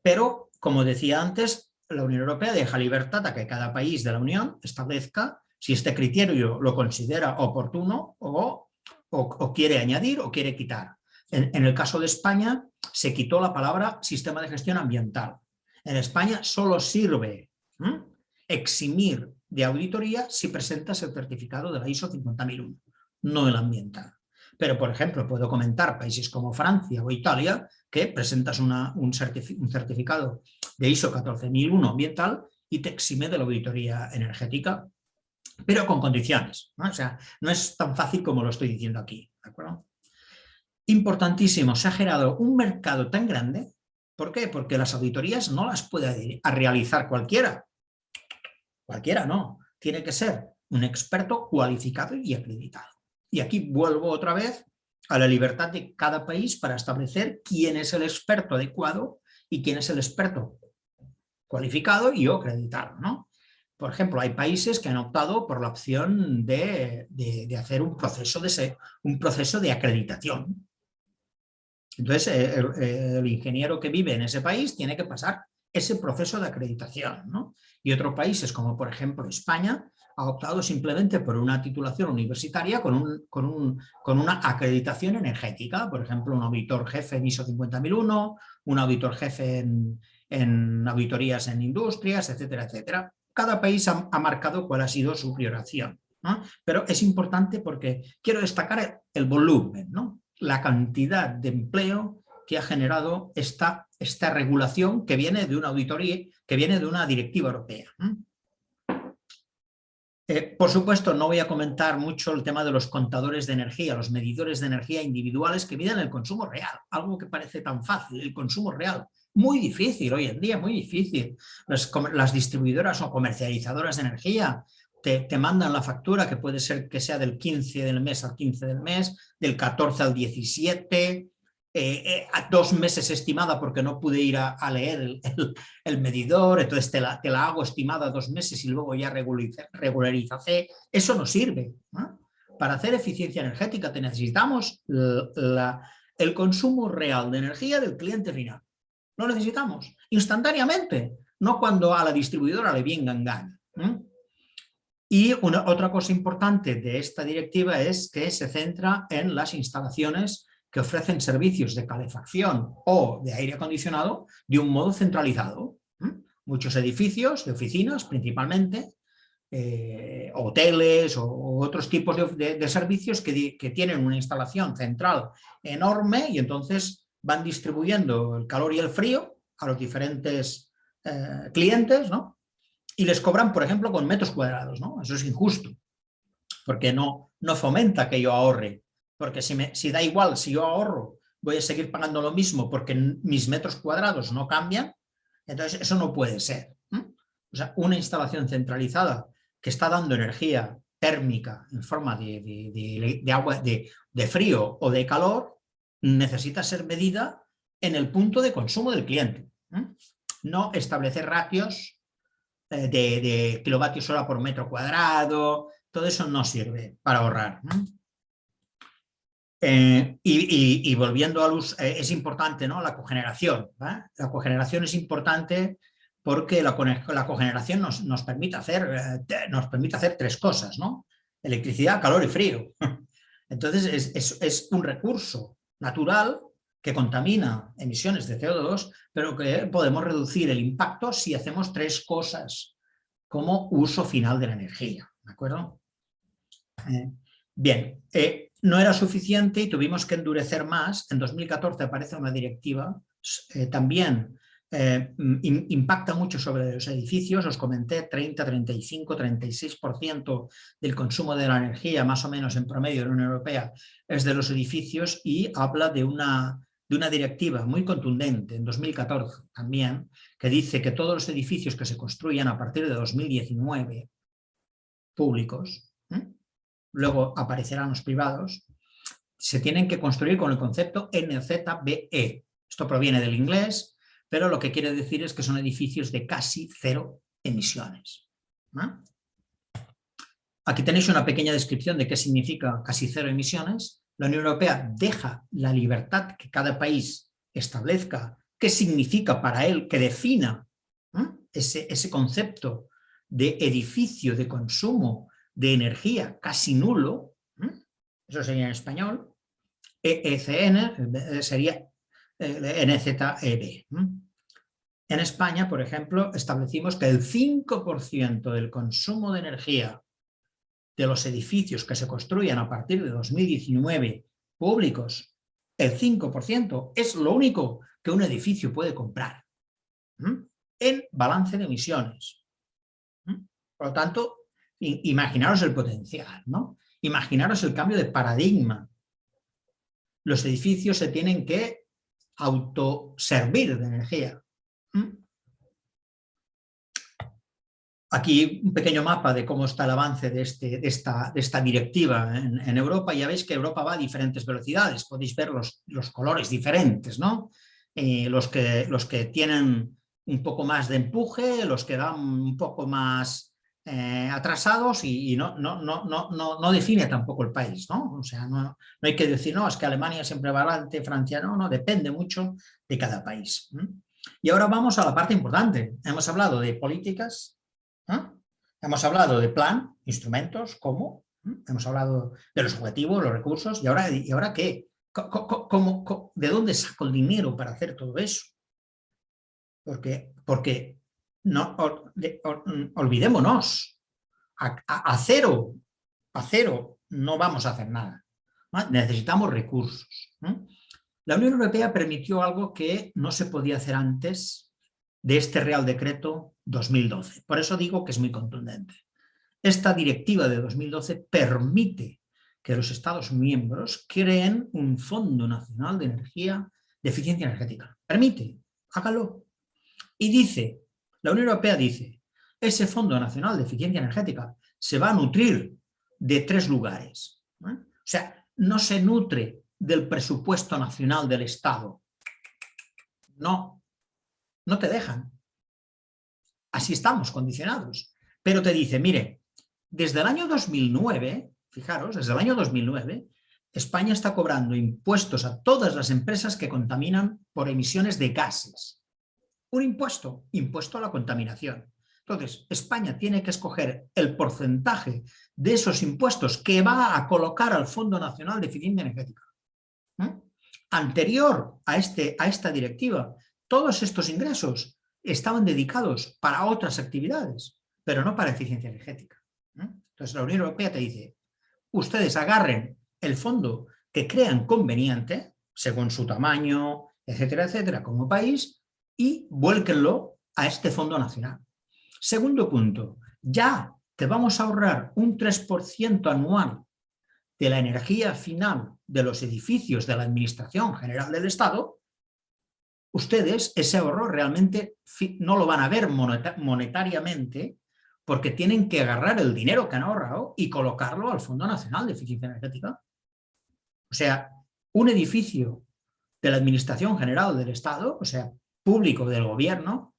Pero, como decía antes, la Unión Europea deja libertad a que cada país de la Unión establezca si este criterio lo considera oportuno o quiere añadir o quiere quitar. En el caso de España se quitó la palabra sistema de gestión ambiental. En España solo sirve eximir de auditoría si presentas el certificado de la ISO 50001, no el ambiental. Pero, por ejemplo, puedo comentar países como Francia o Italia que presentas un certificado de ISO 14001 ambiental y te exime de la auditoría energética, pero con condiciones, ¿no? O sea, no es tan fácil como lo estoy diciendo aquí, ¿de acuerdo? Importantísimo, se ha generado un mercado tan grande. ¿Por qué? Porque las auditorías no las puede realizar cualquiera. Cualquiera no. Tiene que ser un experto cualificado y acreditado. Y aquí vuelvo otra vez a la libertad de cada país para establecer quién es el experto adecuado y quién es el experto cualificado y o acreditado, ¿no? Por ejemplo, hay países que han optado por la opción de hacer un proceso de acreditación. Entonces, el ingeniero que vive en ese país tiene que pasar ese proceso de acreditación, ¿no? Y otros países, como por ejemplo España, ha optado simplemente por una titulación universitaria con una acreditación energética, por ejemplo, un auditor jefe en ISO 50001, un auditor jefe en auditorías en industrias, etcétera, etcétera. Cada país ha marcado cuál ha sido su prioración, ¿no? Pero es importante porque quiero destacar el volumen, ¿no? La cantidad de empleo que ha generado esta regulación que viene de una auditoría, que viene de una directiva europea. Por supuesto, no voy a comentar mucho el tema de los contadores de energía, los medidores de energía individuales que miden el consumo real, algo que parece tan fácil, el consumo real. Muy difícil hoy en día, muy difícil. Las distribuidoras o comercializadoras de energía te mandan la factura, que puede ser que sea del 15 del mes al 15 del mes, del 14 al 17, a 2 meses estimada porque no pude ir a leer el medidor, entonces te la hago estimada 2 meses y luego ya regularizaré. Eso no sirve, ¿no? Para hacer eficiencia energética necesitamos el consumo real de energía del cliente final. Lo necesitamos instantáneamente, no cuando a la distribuidora le venga en gana. Y otra cosa importante de esta directiva es que se centra en las instalaciones que ofrecen servicios de calefacción o de aire acondicionado de un modo centralizado. Muchos edificios de oficinas principalmente, hoteles o otros tipos de servicios que tienen una instalación central enorme y entonces van distribuyendo el calor y el frío a los diferentes clientes, ¿no? Y les cobran, por ejemplo, con metros cuadrados, ¿no? Eso es injusto, porque no fomenta que yo ahorre, porque si da igual, si yo ahorro, voy a seguir pagando lo mismo porque mis metros cuadrados no cambian, entonces eso no puede ser. O sea, una instalación centralizada que está dando energía térmica en forma de agua, de frío o de calor, necesita ser medida en el punto de consumo del cliente. No establecer ratios de kilovatios hora por metro cuadrado, todo eso no sirve para ahorrar. Y volviendo a luz, es importante, ¿no? La cogeneración. La cogeneración es importante porque la cogeneración nos permite hacer 3 cosas, ¿no? Electricidad, calor y frío. Entonces es un recurso natural que contamina emisiones de CO2, pero que podemos reducir el impacto si hacemos 3 cosas como uso final de la energía, ¿de acuerdo? Bien, no era suficiente y tuvimos que endurecer más. En 2014 aparece una directiva, también impacta mucho sobre los edificios, os comenté 30, 35, 36% del consumo de la energía, más o menos en promedio en la Unión Europea, es de los edificios y habla de una directiva muy contundente en 2014 también, que dice que todos los edificios que se construyan a partir de 2019, públicos, luego aparecerán los privados, se tienen que construir con el concepto NZBE. Esto proviene del inglés, pero lo que quiere decir es que son edificios de casi 0 emisiones. Aquí tenéis una pequeña descripción de qué significa casi 0 emisiones. La Unión Europea deja la libertad que cada país establezca qué significa para él, que defina ese concepto de edificio de consumo de energía casi nulo, eso sería en español, EECN sería NZEB. En España, por ejemplo, establecimos que el 5% del consumo de energía de los edificios que se construyan a partir de 2019 públicos, el 5% es lo único que un edificio puede comprar en balance de emisiones. Por lo tanto, imaginaros el potencial, ¿no? Imaginaros el cambio de paradigma. Los edificios se tienen que autoservir de energía. Aquí un pequeño mapa de cómo está el avance de esta directiva en Europa. Ya veis que Europa va a diferentes velocidades. Podéis ver los colores diferentes, ¿no? Los que tienen un poco más de empuje, los que van un poco más atrasados y no define tampoco el país, ¿no? O sea, no hay que decir, no, es que Alemania siempre va adelante, Francia no, depende mucho de cada país. Y ahora vamos a la parte importante. Hemos hablado de políticas, hemos hablado de plan, instrumentos, cómo, hemos hablado de los objetivos, los recursos, ¿y ahora qué? ¿De dónde saco el dinero para hacer todo eso? Porque no, olvidémonos, a cero no vamos a hacer nada. Necesitamos recursos. La Unión Europea permitió algo que no se podía hacer antes de este Real Decreto 2012. Por eso digo que es muy contundente. Esta directiva de 2012 permite que los Estados miembros creen un Fondo Nacional de Energía de Eficiencia Energética. Permite, hágalo. Y dice, la Unión Europea dice, ese Fondo Nacional de Eficiencia Energética se va a nutrir de 3 lugares. O sea, no se nutre del presupuesto nacional del Estado. No te dejan. Así estamos condicionados. Pero te dice, mire, desde el año 2009, fijaros, desde el año 2009, España está cobrando impuestos a todas las empresas que contaminan por emisiones de gases. Un impuesto a la contaminación. Entonces, España tiene que escoger el porcentaje de esos impuestos que va a colocar al Fondo Nacional de Eficiencia Energética. Anterior a esta directiva, todos estos ingresos estaban dedicados para otras actividades, pero no para eficiencia energética. Entonces, la Unión Europea te dice, ustedes agarren el fondo que crean conveniente, según su tamaño, etcétera, etcétera, como país, y vuélquenlo a este fondo nacional. Segundo punto, ya te vamos a ahorrar un 3% anual de la energía final de los edificios de la Administración General del Estado. Ustedes ese ahorro realmente no lo van a ver monetariamente porque tienen que agarrar el dinero que han ahorrado y colocarlo al Fondo Nacional de Eficiencia Energética. O sea, un edificio de la Administración General del Estado, o sea, público del gobierno,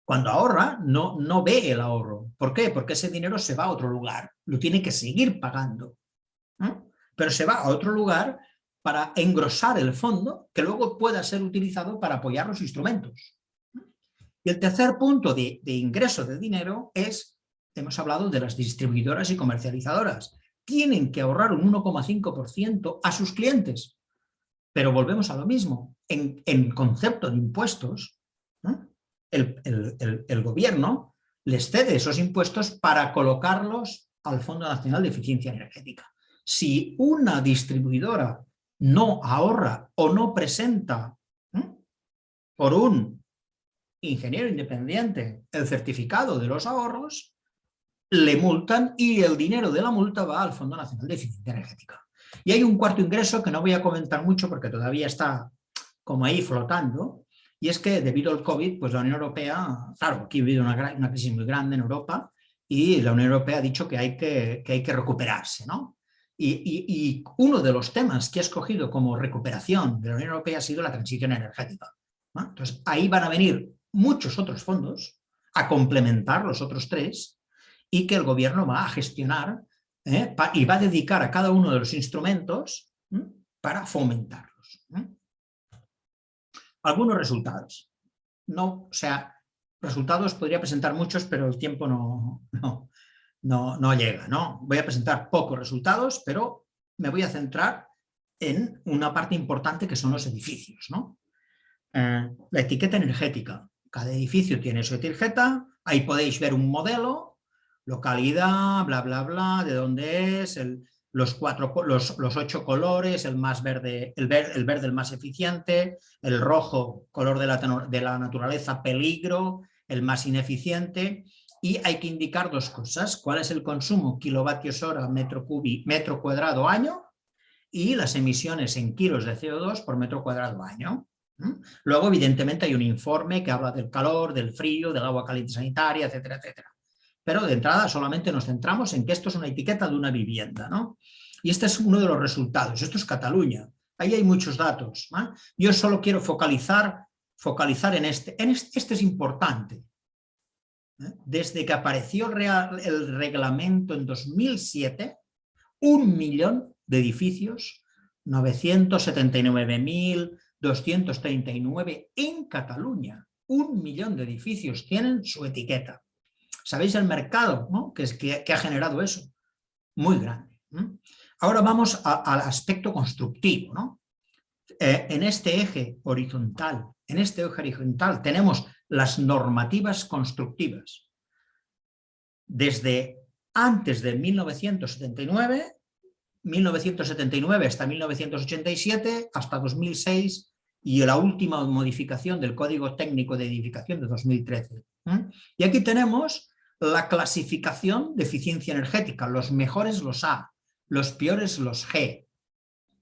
cuando ahorra no ve el ahorro. ¿Por qué? Porque ese dinero se va a otro lugar, lo tiene que seguir pagando, ¿no? Pero se va a otro lugar para engrosar el fondo que luego pueda ser utilizado para apoyar los instrumentos. Y el tercer punto de ingreso de dinero es, hemos hablado de las distribuidoras y comercializadoras. Tienen que ahorrar un 1,5% a sus clientes. Pero volvemos a lo mismo. En concepto de impuestos, ¿no? El gobierno les cede esos impuestos para colocarlos al Fondo Nacional de Eficiencia Energética. Si una distribuidora no ahorra o no presenta por un ingeniero independiente el certificado de los ahorros, le multan y el dinero de la multa va al Fondo Nacional de Eficiencia Energética. Y hay un cuarto ingreso que no voy a comentar mucho porque todavía está como ahí flotando, y es que debido al COVID, pues la Unión Europea, claro, aquí ha habido una crisis muy grande en Europa y la Unión Europea ha dicho que hay que recuperarse, ¿no? Y uno de los temas que ha escogido como recuperación de la Unión Europea ha sido la transición energética, ¿no? Entonces, ahí van a venir muchos otros fondos a complementar los otros 3 y que el gobierno va a gestionar y va a dedicar a cada uno de los instrumentos para fomentarlos. Algunos resultados. No, o sea, resultados podría presentar muchos, pero el tiempo no llega, ¿no? Voy a presentar pocos resultados, pero me voy a centrar en una parte importante que son los edificios, ¿no? La etiqueta energética. Cada edificio tiene su etiqueta, ahí podéis ver un modelo, localidad, bla, bla, bla, de dónde es, los 8 colores, el más verde, el verde el más eficiente, el rojo, color de la naturaleza, peligro, el más ineficiente, y hay que indicar dos cosas: cuál es el consumo kilovatios hora metro cuadrado año, y las emisiones en kilos de CO2 por metro cuadrado año. Luego, evidentemente, hay un informe que habla del calor, del frío, del agua caliente sanitaria, etcétera, etcétera. Pero de entrada solamente nos centramos en que esto es una etiqueta de una vivienda, ¿no? Y este es uno de los resultados. Esto es Cataluña. Ahí hay muchos datos, ¿no? Yo solo quiero focalizar en este. Este es importante. Desde que apareció el reglamento en 2007, 1 millón de edificios, 979.239 en Cataluña. 1 millón de edificios tienen su etiqueta. ¿Sabéis el mercado, ¿no? que ha generado eso? Muy grande. Ahora vamos al aspecto constructivo, ¿no? En este eje horizontal, tenemos las normativas constructivas. Desde antes de 1979 hasta 1987, hasta 2006 y la última modificación del Código Técnico de Edificación de 2013. Y aquí tenemos la clasificación de eficiencia energética, los mejores los A, los peores los G.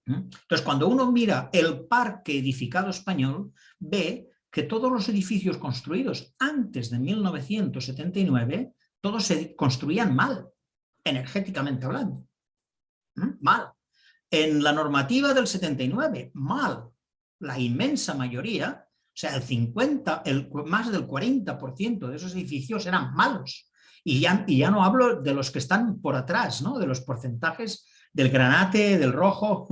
Entonces, cuando uno mira el parque edificado español, ve que todos los edificios construidos antes de 1979, todos se construían mal, energéticamente hablando. Mal. En la normativa del 79, mal. La inmensa mayoría, o sea, más del 40% de esos edificios eran malos. Y ya no hablo de los que están por atrás, ¿no? De los porcentajes del granate, del rojo,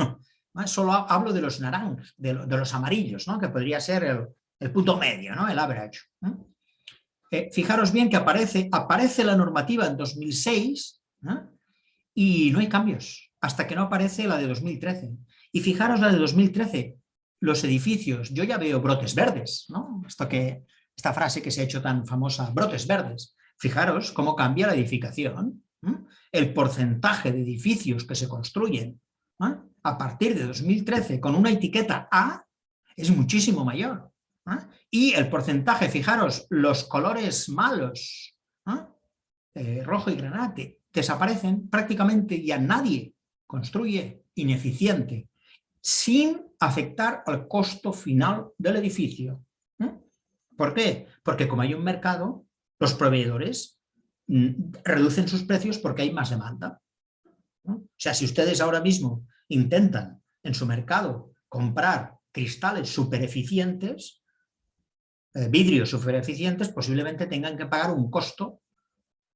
solo hablo de los naranjas, de los amarillos, ¿no? Que podría ser el punto medio, ¿no? El average. Fijaros bien que aparece la normativa en 2006, y no hay cambios hasta que no aparece la de 2013. Y fijaros la de 2013, los edificios, yo ya veo brotes verdes, ¿no? Esta frase que se ha hecho tan famosa, brotes verdes. Fijaros cómo cambia la edificación. El porcentaje de edificios que se construyen a partir de 2013 con una etiqueta A es muchísimo mayor. Y el porcentaje, fijaros, los colores malos, rojo y granate, desaparecen, prácticamente ya nadie construye ineficiente, sin afectar al costo final del edificio. ¿Por qué? Porque como hay un mercado, los proveedores reducen sus precios porque hay más demanda. O sea, si ustedes ahora mismo intentan en su mercado comprar cristales súper eficientes, vidrios súper eficientes, posiblemente tengan que pagar un costo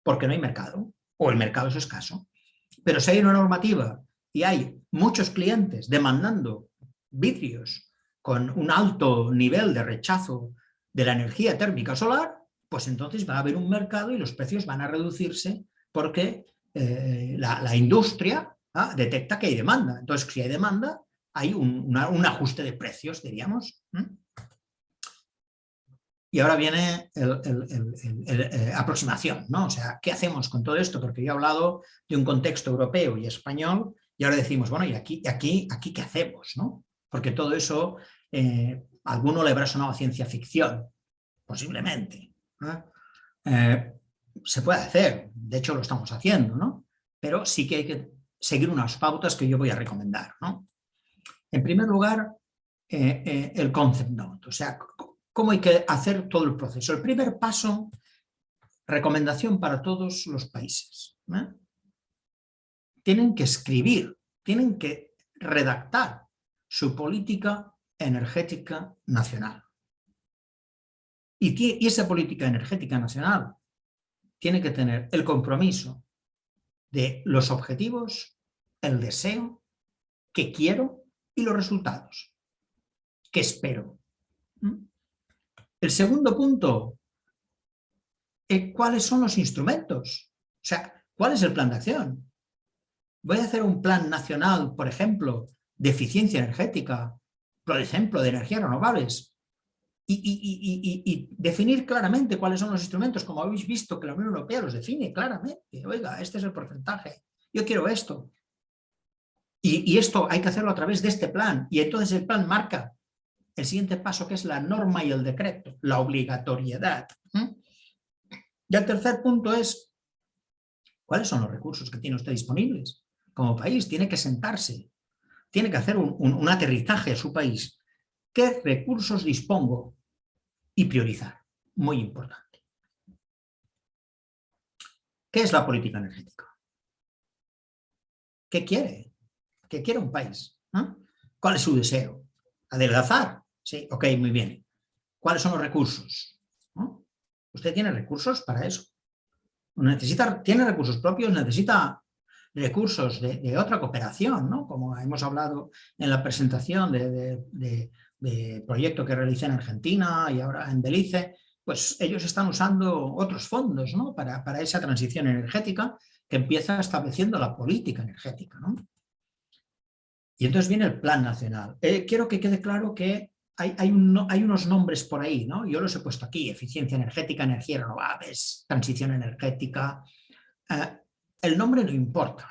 porque no hay mercado, o el mercado es escaso. Pero si hay una normativa y hay muchos clientes demandando vidrios con un alto nivel de rechazo de la energía térmica solar, pues entonces va a haber un mercado y los precios van a reducirse porque la industria detecta que hay demanda. Entonces, si hay demanda, hay un ajuste de precios, diríamos. Y ahora viene aproximación, ¿no? O sea, ¿qué hacemos con todo esto? Porque yo he hablado de un contexto europeo y español y ahora decimos, bueno, ¿y aquí qué hacemos? ¿No? Porque todo eso, a alguno le habrá sonado a ciencia ficción, posiblemente. Se puede hacer, de hecho lo estamos haciendo, ¿no? Pero sí que hay que seguir unas pautas que yo voy a recomendar, ¿no? En primer lugar, el concept note, o sea, cómo hay que hacer todo el proceso. El primer paso, recomendación para todos los países. Tienen que escribir, tienen que redactar su política energética nacional. Y esa política energética nacional tiene que tener el compromiso de los objetivos, el deseo, que quiero y los resultados, que espero. El segundo punto, ¿cuáles son los instrumentos? O sea, ¿cuál es el plan de acción? Voy a hacer un plan nacional, por ejemplo, de eficiencia energética, por ejemplo, de energías renovables, y definir claramente cuáles son los instrumentos, como habéis visto que la Unión Europea los define claramente. Oiga, este es el porcentaje, yo quiero esto. Y esto hay que hacerlo a través de este plan, y entonces el plan marca el siguiente paso, que es la norma y el decreto, la obligatoriedad. Y el tercer punto es, ¿cuáles son los recursos que tiene usted disponibles? Como país tiene que sentarse, tiene que hacer un aterrizaje a su país. ¿Qué recursos dispongo? Y priorizar, muy importante. ¿Qué es la política energética? ¿Qué quiere? ¿Qué quiere un país? ¿Cuál es su deseo? ¿Adelgazar? Sí, ok, muy bien. ¿Cuáles son los recursos? ¿Usted tiene recursos para eso? ¿Tiene recursos propios? ¿Necesita recursos de otra cooperación? ¿No? Como hemos hablado en la presentación de proyecto que realicé en Argentina y ahora en Belice, pues ellos están usando otros fondos, ¿no? para esa transición energética que empieza estableciendo la política energética, ¿no? Y entonces viene el plan nacional. Quiero que quede claro que hay unos nombres por ahí, ¿no? Yo los he puesto aquí: eficiencia energética, energías renovables, transición energética. El nombre no importa,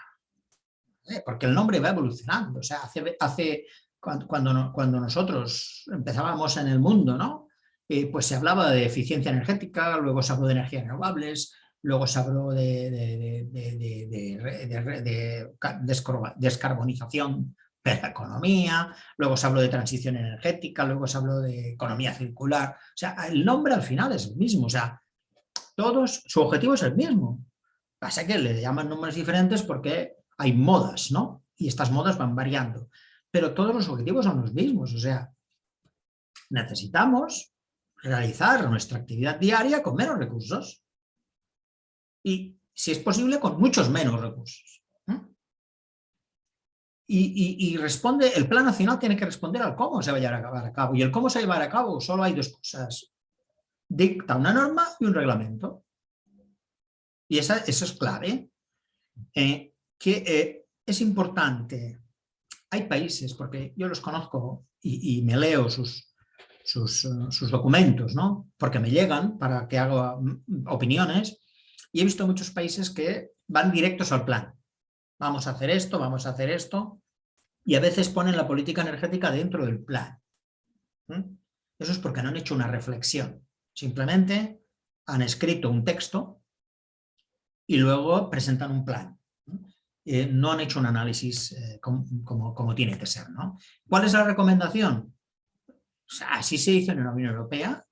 porque el nombre va evolucionando. O sea, cuando nosotros empezábamos en el mundo, ¿no? Pues se hablaba de eficiencia energética, luego se habló de energías renovables, luego se habló de descarbonización de la economía, luego se habló de transición energética, luego se habló de economía circular. O sea, el nombre al final es el mismo, o sea, su objetivo es el mismo. Pasa que le llaman nombres diferentes porque hay modas, ¿no? Y estas modas van variando. Pero todos los objetivos son los mismos, o sea, necesitamos realizar nuestra actividad diaria con menos recursos y, si es posible, con muchos menos recursos. Y responde, el plan nacional tiene que responder al cómo se va a llevar a cabo. Y el cómo se va a llevar a cabo solo hay dos cosas: dicta una norma y un reglamento. Y eso es clave. Es importante. Hay países, porque yo los conozco y me leo sus documentos, ¿no? Porque me llegan para que haga opiniones, y he visto muchos países que van directos al plan. Vamos a hacer esto, vamos a hacer esto, y a veces ponen la política energética dentro del plan. Eso es porque no han hecho una reflexión. Simplemente han escrito un texto y luego presentan un plan. No han hecho un análisis como tiene que ser, ¿no? ¿Cuál es la recomendación? O sea, así se hizo en la Unión Europea,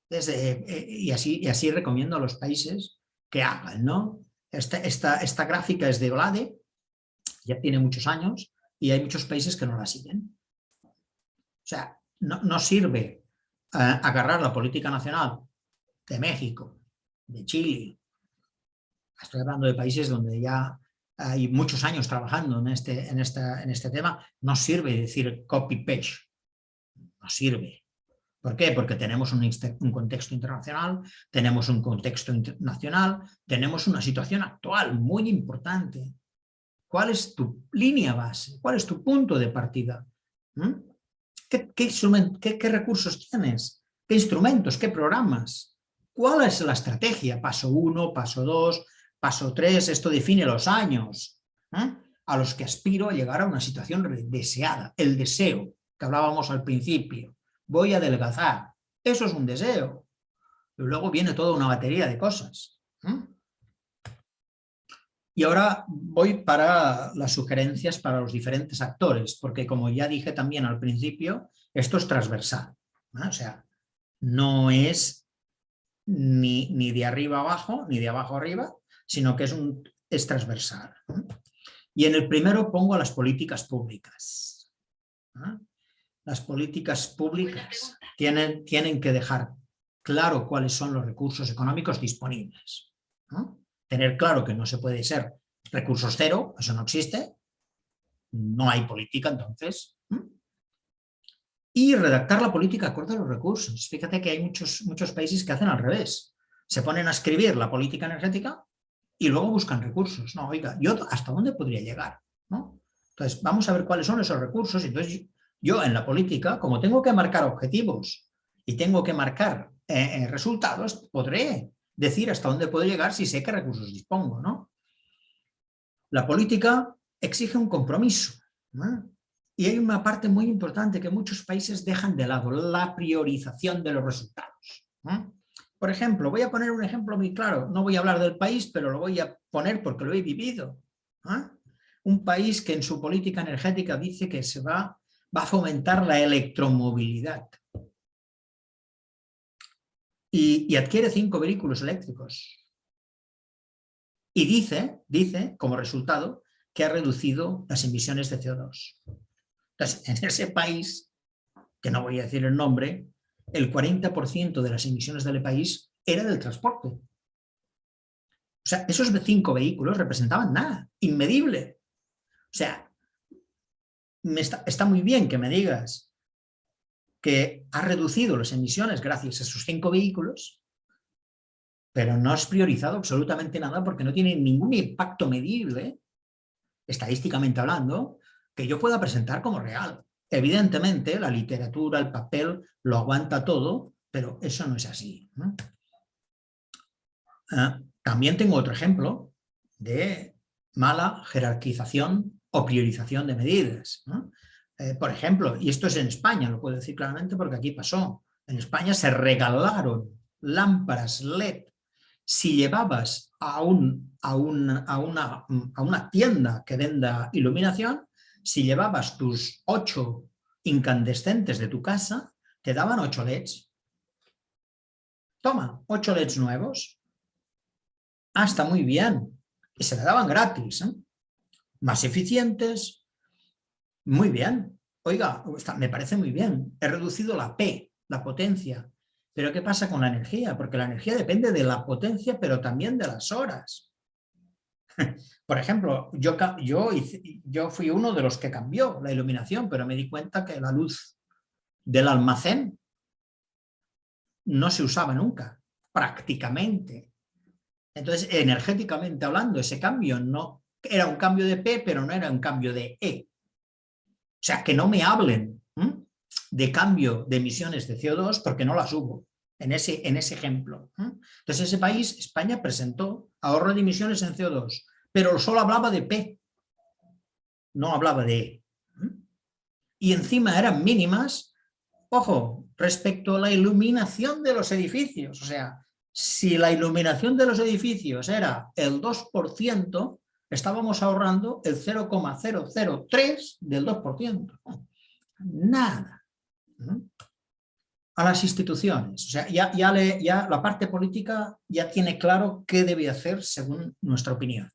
y así recomiendo a los países que hagan, ¿no? Esta gráfica es de Olade, ya tiene muchos años, y hay muchos países que no la siguen. O sea, no sirve agarrar la política nacional de México, de Chile. Estoy hablando de países donde ya hay muchos años trabajando en este tema. No sirve decir copy-paste, no sirve. ¿Por qué? Porque tenemos un contexto internacional, tenemos un contexto nacional, tenemos una situación actual muy importante. ¿Cuál es tu línea base? ¿Cuál es tu punto de partida? ¿Qué recursos tienes? ¿Qué instrumentos? ¿Qué programas? ¿Cuál es la estrategia? Paso 1, paso 2, paso 3, esto define los años a los que aspiro a llegar a una situación deseada. El deseo, que hablábamos al principio. Voy a adelgazar. Eso es un deseo. Y luego viene toda una batería de cosas. Y ahora voy para las sugerencias para los diferentes actores, porque como ya dije también al principio, esto es transversal. O sea, no es ni de arriba abajo, ni de abajo arriba, sino que es transversal. Y en el primero pongo las políticas públicas. Las políticas públicas tienen que dejar claro cuáles son los recursos económicos disponibles. Tener claro que no se puede ser recursos cero, eso no existe, no hay política entonces. Y redactar la política acorde a los recursos. Fíjate que hay muchos países que hacen al revés. se ponen a escribir la política energética y luego buscan recursos. No, oiga, ¿yo hasta dónde podría llegar? ¿No? Entonces, vamos a ver cuáles son esos recursos. Entonces, yo en la política, como tengo que marcar objetivos y tengo que marcar resultados, podré decir hasta dónde puedo llegar si sé qué recursos dispongo, ¿no? La política exige un compromiso, ¿no? Y hay una parte muy importante que muchos países dejan de lado, la priorización de los resultados, ¿no? Por ejemplo, voy a poner un ejemplo muy claro, no voy a hablar del país, pero lo voy a poner porque lo he vivido, ¿no? Un país que en su política energética dice que se va a fomentar la electromovilidad y adquiere 5 vehículos eléctricos. Y dice como resultado que ha reducido las emisiones de CO2. Entonces, en ese país, que no voy a decir el nombre, el 40% de las emisiones del país era del transporte. O sea, esos 5 vehículos representaban nada, inmedible. O sea, está muy bien que me digas que ha reducido las emisiones gracias a esos 5 vehículos, pero no has priorizado absolutamente nada porque no tiene ningún impacto medible, estadísticamente hablando, que yo pueda presentar como real. Evidentemente, la literatura, el papel, lo aguanta todo, pero eso no es así, ¿no? También tengo otro ejemplo de mala jerarquización o priorización de medidas, ¿no? Por ejemplo, y esto es en España, lo puedo decir claramente porque aquí pasó, en España se regalaron lámparas LED. Si llevabas a una tienda que venda iluminación, si llevabas tus 8 incandescentes de tu casa, te daban 8 LEDs. Toma, 8 LEDs nuevos. Ah, está muy bien. Y se le daban gratis, ¿eh? Más eficientes. Muy bien. Oiga, me parece muy bien. He reducido la P, la potencia. Pero ¿qué pasa con la energía? Porque la energía depende de la potencia, pero también de las horas. Por ejemplo, yo fui uno de los que cambió la iluminación, pero me di cuenta que la luz del almacén no se usaba nunca, prácticamente. Entonces, energéticamente hablando, ese cambio no era un cambio de P, pero no era un cambio de E. O sea, que no me hablen de cambio de emisiones de CO2 porque no las hubo en ese ejemplo. Entonces, ese país, España, presentó ahorro de emisiones en CO2, pero solo hablaba de P, no hablaba de E. Y encima eran mínimas, ojo, respecto a la iluminación de los edificios. O sea, si la iluminación de los edificios era el 2%, estábamos ahorrando el 0,003 del 2%. Nada. A las instituciones. O sea, ya la parte política ya tiene claro qué debe hacer según nuestra opinión.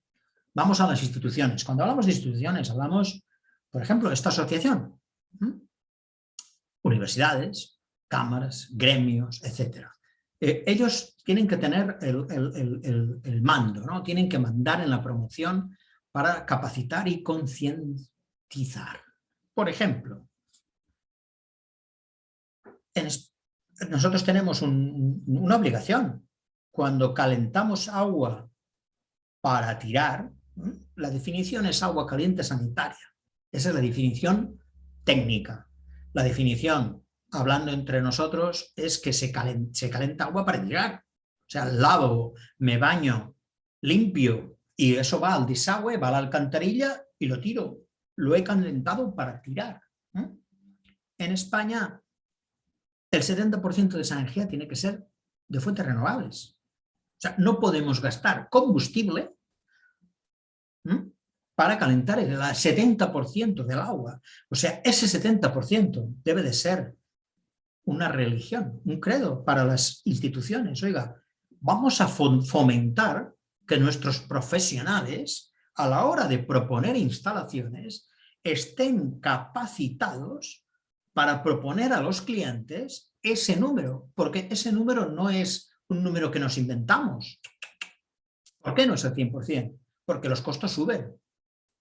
Vamos a las instituciones. Cuando hablamos de instituciones, hablamos, por ejemplo, de esta asociación. Universidades, cámaras, gremios, etc. Ellos tienen que tener el mando, ¿no? Tienen que mandar en la promoción para capacitar y concientizar. Por ejemplo, nosotros tenemos una obligación. Cuando calentamos agua para tirar, la definición es agua caliente sanitaria. Esa es la definición técnica. La definición, hablando entre nosotros, es que se calenta agua para tirar. O sea, lavo, me baño, limpio y eso va al desagüe, va a la alcantarilla y lo tiro. Lo he calentado para tirar. En España, el 70% de esa energía tiene que ser de fuentes renovables. O sea, no podemos gastar combustible para calentar el 70% del agua. O sea, ese 70% debe de ser una religión, un credo para las instituciones. Oiga, vamos a fomentar que nuestros profesionales, a la hora de proponer instalaciones, estén capacitados para proponer a los clientes ese número, porque ese número no es un número que nos inventamos. ¿Por qué no es el 100%? Porque los costos suben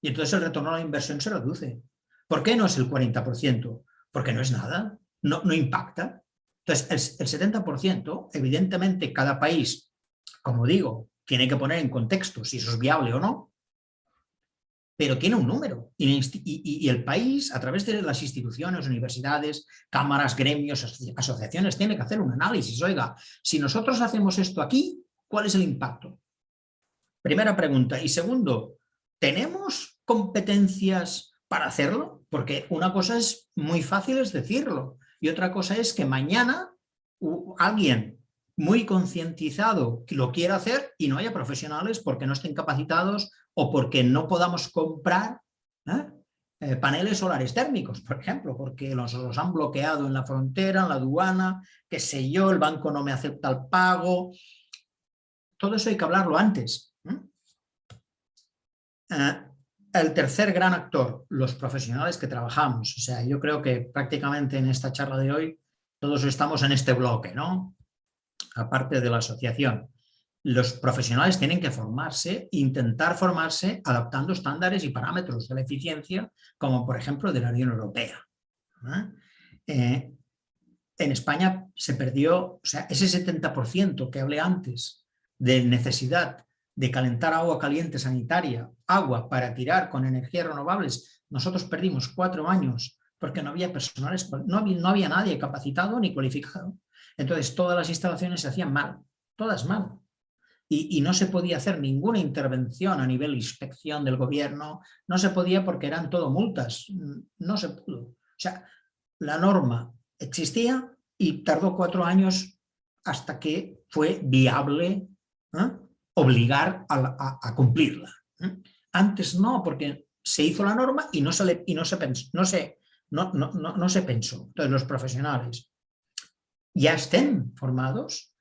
y entonces el retorno a la inversión se reduce. ¿Por qué no es el 40%? Porque no es nada, no impacta. Entonces el 70%, evidentemente cada país como digo, tiene que poner en contexto si eso es viable o no, pero tiene un número. Y el país, a través de las instituciones, universidades, cámaras, gremios, asociaciones, tiene que hacer un análisis. Oiga, si nosotros hacemos esto aquí, ¿cuál es el impacto? Primera pregunta. Y segundo, ¿tenemos competencias para hacerlo? Porque una cosa es muy fácil es decirlo y otra cosa es que mañana alguien muy concientizado lo quiera hacer y no haya profesionales porque no estén capacitados o porque no podamos comprar paneles solares térmicos, por ejemplo, porque los han bloqueado en la frontera, en la aduana, qué sé yo, el banco no me acepta el pago. Todo eso hay que hablarlo antes. El tercer gran actor, los profesionales que trabajamos. O sea, yo creo que prácticamente en esta charla de hoy todos estamos en este bloque, ¿no? Aparte de la asociación. Los profesionales tienen que formarse, intentar formarse adaptando estándares y parámetros de la eficiencia, como por ejemplo de la Unión Europea. En España se perdió, o sea, ese 70% que hablé antes de necesidad de calentar agua caliente sanitaria, agua para tirar con energías renovables, nosotros perdimos 4 años porque no había personales, no había nadie capacitado ni cualificado. Entonces todas las instalaciones se hacían mal, todas mal. Y no se podía hacer ninguna intervención a nivel de inspección del gobierno, no se podía porque eran todo multas, no se pudo. O sea, la norma existía y tardó 4 años hasta que fue viable obligar a cumplirla. Antes no, porque se hizo la norma y no se pensó. Entonces los profesionales ya estén formados,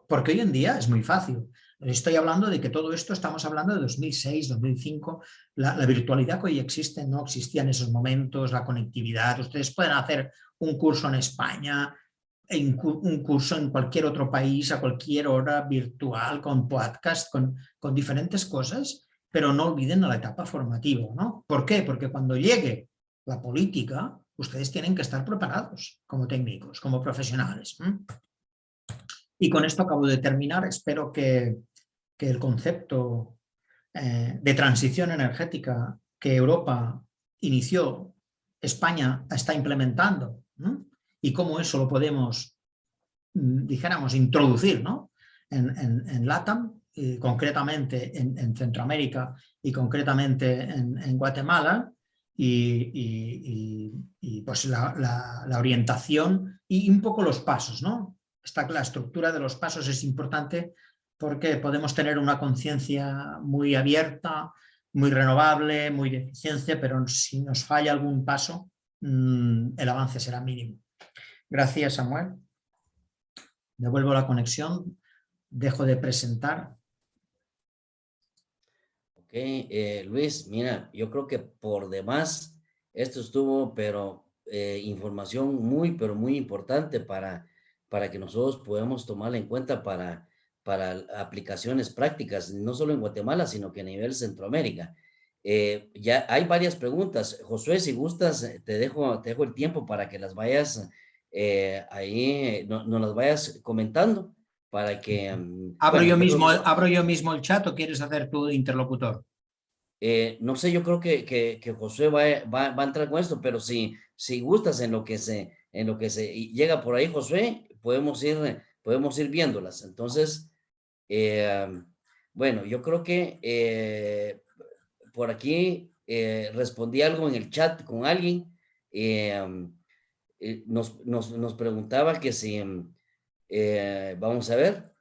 porque hoy en día es muy fácil. Estoy hablando de que todo esto, estamos hablando de 2006, 2005, la virtualidad que hoy existe no existía en esos momentos, la conectividad. Ustedes pueden hacer un curso en España, un curso en cualquier otro país, a cualquier hora, virtual, con podcast, con diferentes cosas, pero no olviden la etapa formativa, ¿no? ¿Por qué? Porque cuando llegue la política, ustedes tienen que estar preparados como técnicos, como profesionales. Y con esto acabo de terminar. Espero que el concepto de transición energética que Europa inició, España está implementando, ¿no? Y cómo eso lo podemos, dijéramos, introducir, ¿no? en LATAM, concretamente en Centroamérica y concretamente en Guatemala, y pues la orientación y un poco los pasos, ¿no? La estructura de los pasos es importante porque podemos tener una conciencia muy abierta, muy renovable, muy de eficiencia, pero si nos falla algún paso, el avance será mínimo. Gracias, Samuel. Devuelvo la conexión, dejo de presentar. Ok, Luis, mira, yo creo que por demás esto estuvo, pero información muy, pero muy importante para que nosotros podamos tomarla en cuenta para aplicaciones prácticas, no solo en Guatemala, sino que a nivel Centroamérica. Ya hay varias preguntas. Josué, si gustas, te dejo el tiempo para que las vayas ahí, nos las vayas comentando para que, ¿Abro bueno, yo mismo el chat o quieres hacer tu interlocutor? no sé, yo creo que Josué va a entrar con esto, pero si gustas en lo que se llega por ahí, Josué, podemos ir viéndolas. Entonces, bueno, yo creo que por aquí respondí algo en el chat con alguien. Nos preguntaba que si, vamos a ver,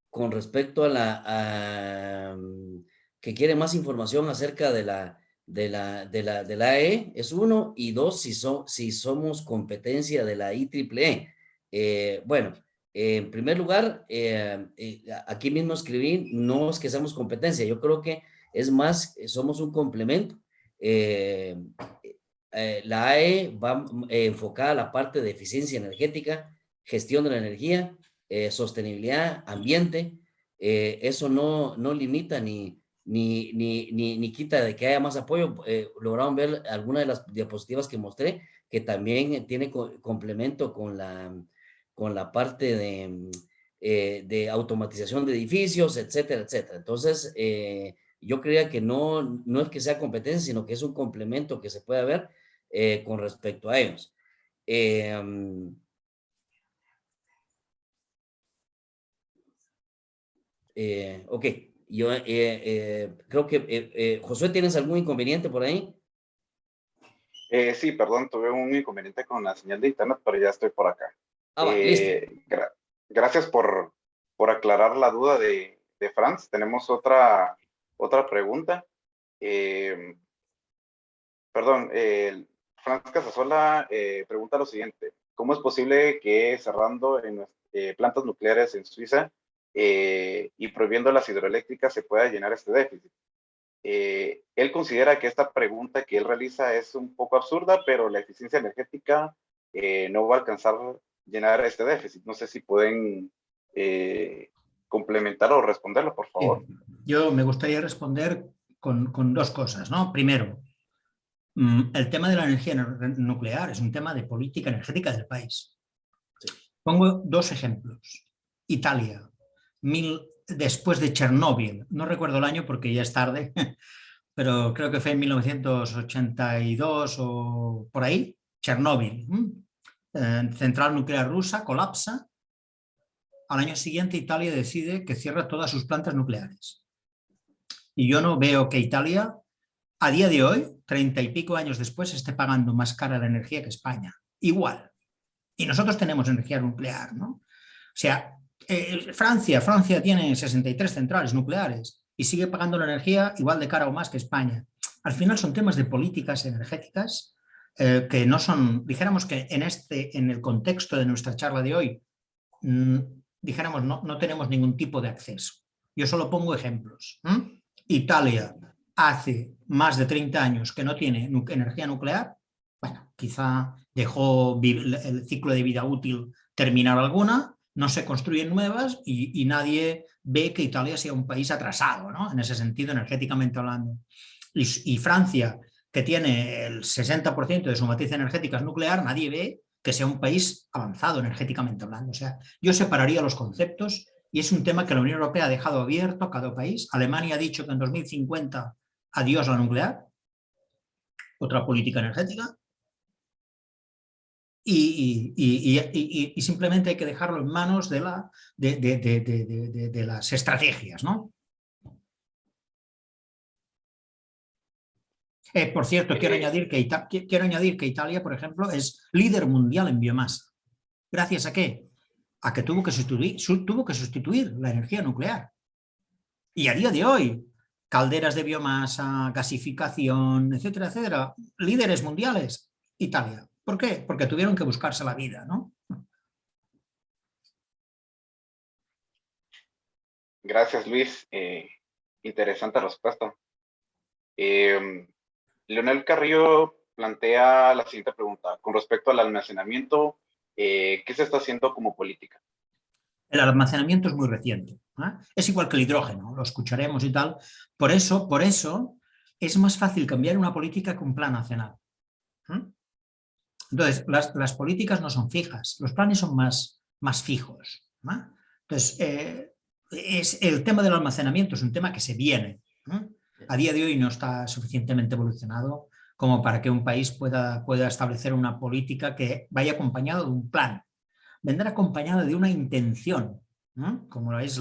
con respecto que quiere más información acerca de la AE, es uno, y dos, si somos competencia de la IEEE. Bueno, en primer lugar, aquí mismo escribí, no es que seamos competencia, yo creo que es más, somos un complemento. La AE va enfocada a la parte de eficiencia energética, gestión de la energía, sostenibilidad, ambiente. Eso no limita ni quita de que haya más apoyo. Lograron ver algunas de las diapositivas que mostré, que también tiene complemento con la parte de automatización de edificios, etcétera, etcétera. Entonces, yo creía que no es que sea competencia, sino que es un complemento que se puede ver con respecto a ellos. Ok, yo creo que Josué, ¿tienes algún inconveniente por ahí? Sí, perdón, tuve un inconveniente con la señal de internet, pero ya estoy por acá. Listo. Gracias por aclarar la duda de Franz. Tenemos otra pregunta. Franz Casasola pregunta lo siguiente. ¿Cómo es posible que cerrando en plantas nucleares en Suiza y prohibiendo las hidroeléctricas se pueda llenar este déficit? Él considera que esta pregunta que él realiza es un poco absurda, pero la eficiencia energética no va a alcanzar a llenar este déficit. No sé si pueden complementar o responderlo, por favor. Yo me gustaría responder con dos cosas, ¿no? Primero, el tema de la energía nuclear es un tema de política energética del país. Pongo dos ejemplos. Italia, después de Chernóbil, no recuerdo el año porque ya es tarde, pero creo que fue en 1982 o por ahí, Chernóbil, central nuclear rusa, colapsa. Al año siguiente Italia decide que cierra todas sus plantas nucleares. Y yo no veo que Italia, a día de hoy, 30 y pico años después, esté pagando más cara la energía que España. Igual. Y nosotros tenemos energía nuclear, ¿no? O sea, Francia tiene 63 centrales nucleares y sigue pagando la energía igual de cara o más que España. Al final son temas de políticas energéticas que no son, dijéramos que en el contexto de nuestra charla de hoy, dijéramos, no tenemos ningún tipo de acceso. Yo solo pongo ejemplos. Italia hace más de 30 años que no tiene energía nuclear. Bueno, quizá dejó el ciclo de vida útil terminar alguna, no se construyen nuevas y nadie ve que Italia sea un país atrasado, ¿no? En ese sentido, energéticamente hablando. Y Francia, que tiene el 60% de su matriz energética es nuclear, nadie ve que sea un país avanzado energéticamente hablando. O sea, yo separaría los conceptos y es un tema que la Unión Europea ha dejado abierto a cada país. Alemania ha dicho que en 2050 adiós a la nuclear, otra política energética. Y simplemente hay que dejarlo en manos de las estrategias, ¿no? Por cierto, quiero añadir que Italia, por ejemplo, es líder mundial en biomasa. ¿Gracias a qué? A que tuvo que sustituir la energía nuclear. Y a día de hoy, calderas de biomasa, gasificación, etcétera, etcétera, líderes mundiales, Italia. ¿Por qué? Porque tuvieron que buscarse la vida, ¿no? Gracias, Luis. Interesante respuesta. Leonel Carrillo plantea la siguiente pregunta. Con respecto al almacenamiento, ¿qué se está haciendo como política? El almacenamiento es muy reciente. ¿eh? Es igual que el hidrógeno, lo escucharemos y tal. Por eso es más fácil cambiar una política que un plan nacional. Entonces, las políticas no son fijas, los planes son más fijos. Entonces, el tema del almacenamiento es un tema que se viene. A día de hoy no está suficientemente evolucionado como para que un país pueda establecer una política que vaya acompañado de un plan. Vendrá acompañada de una intención, como es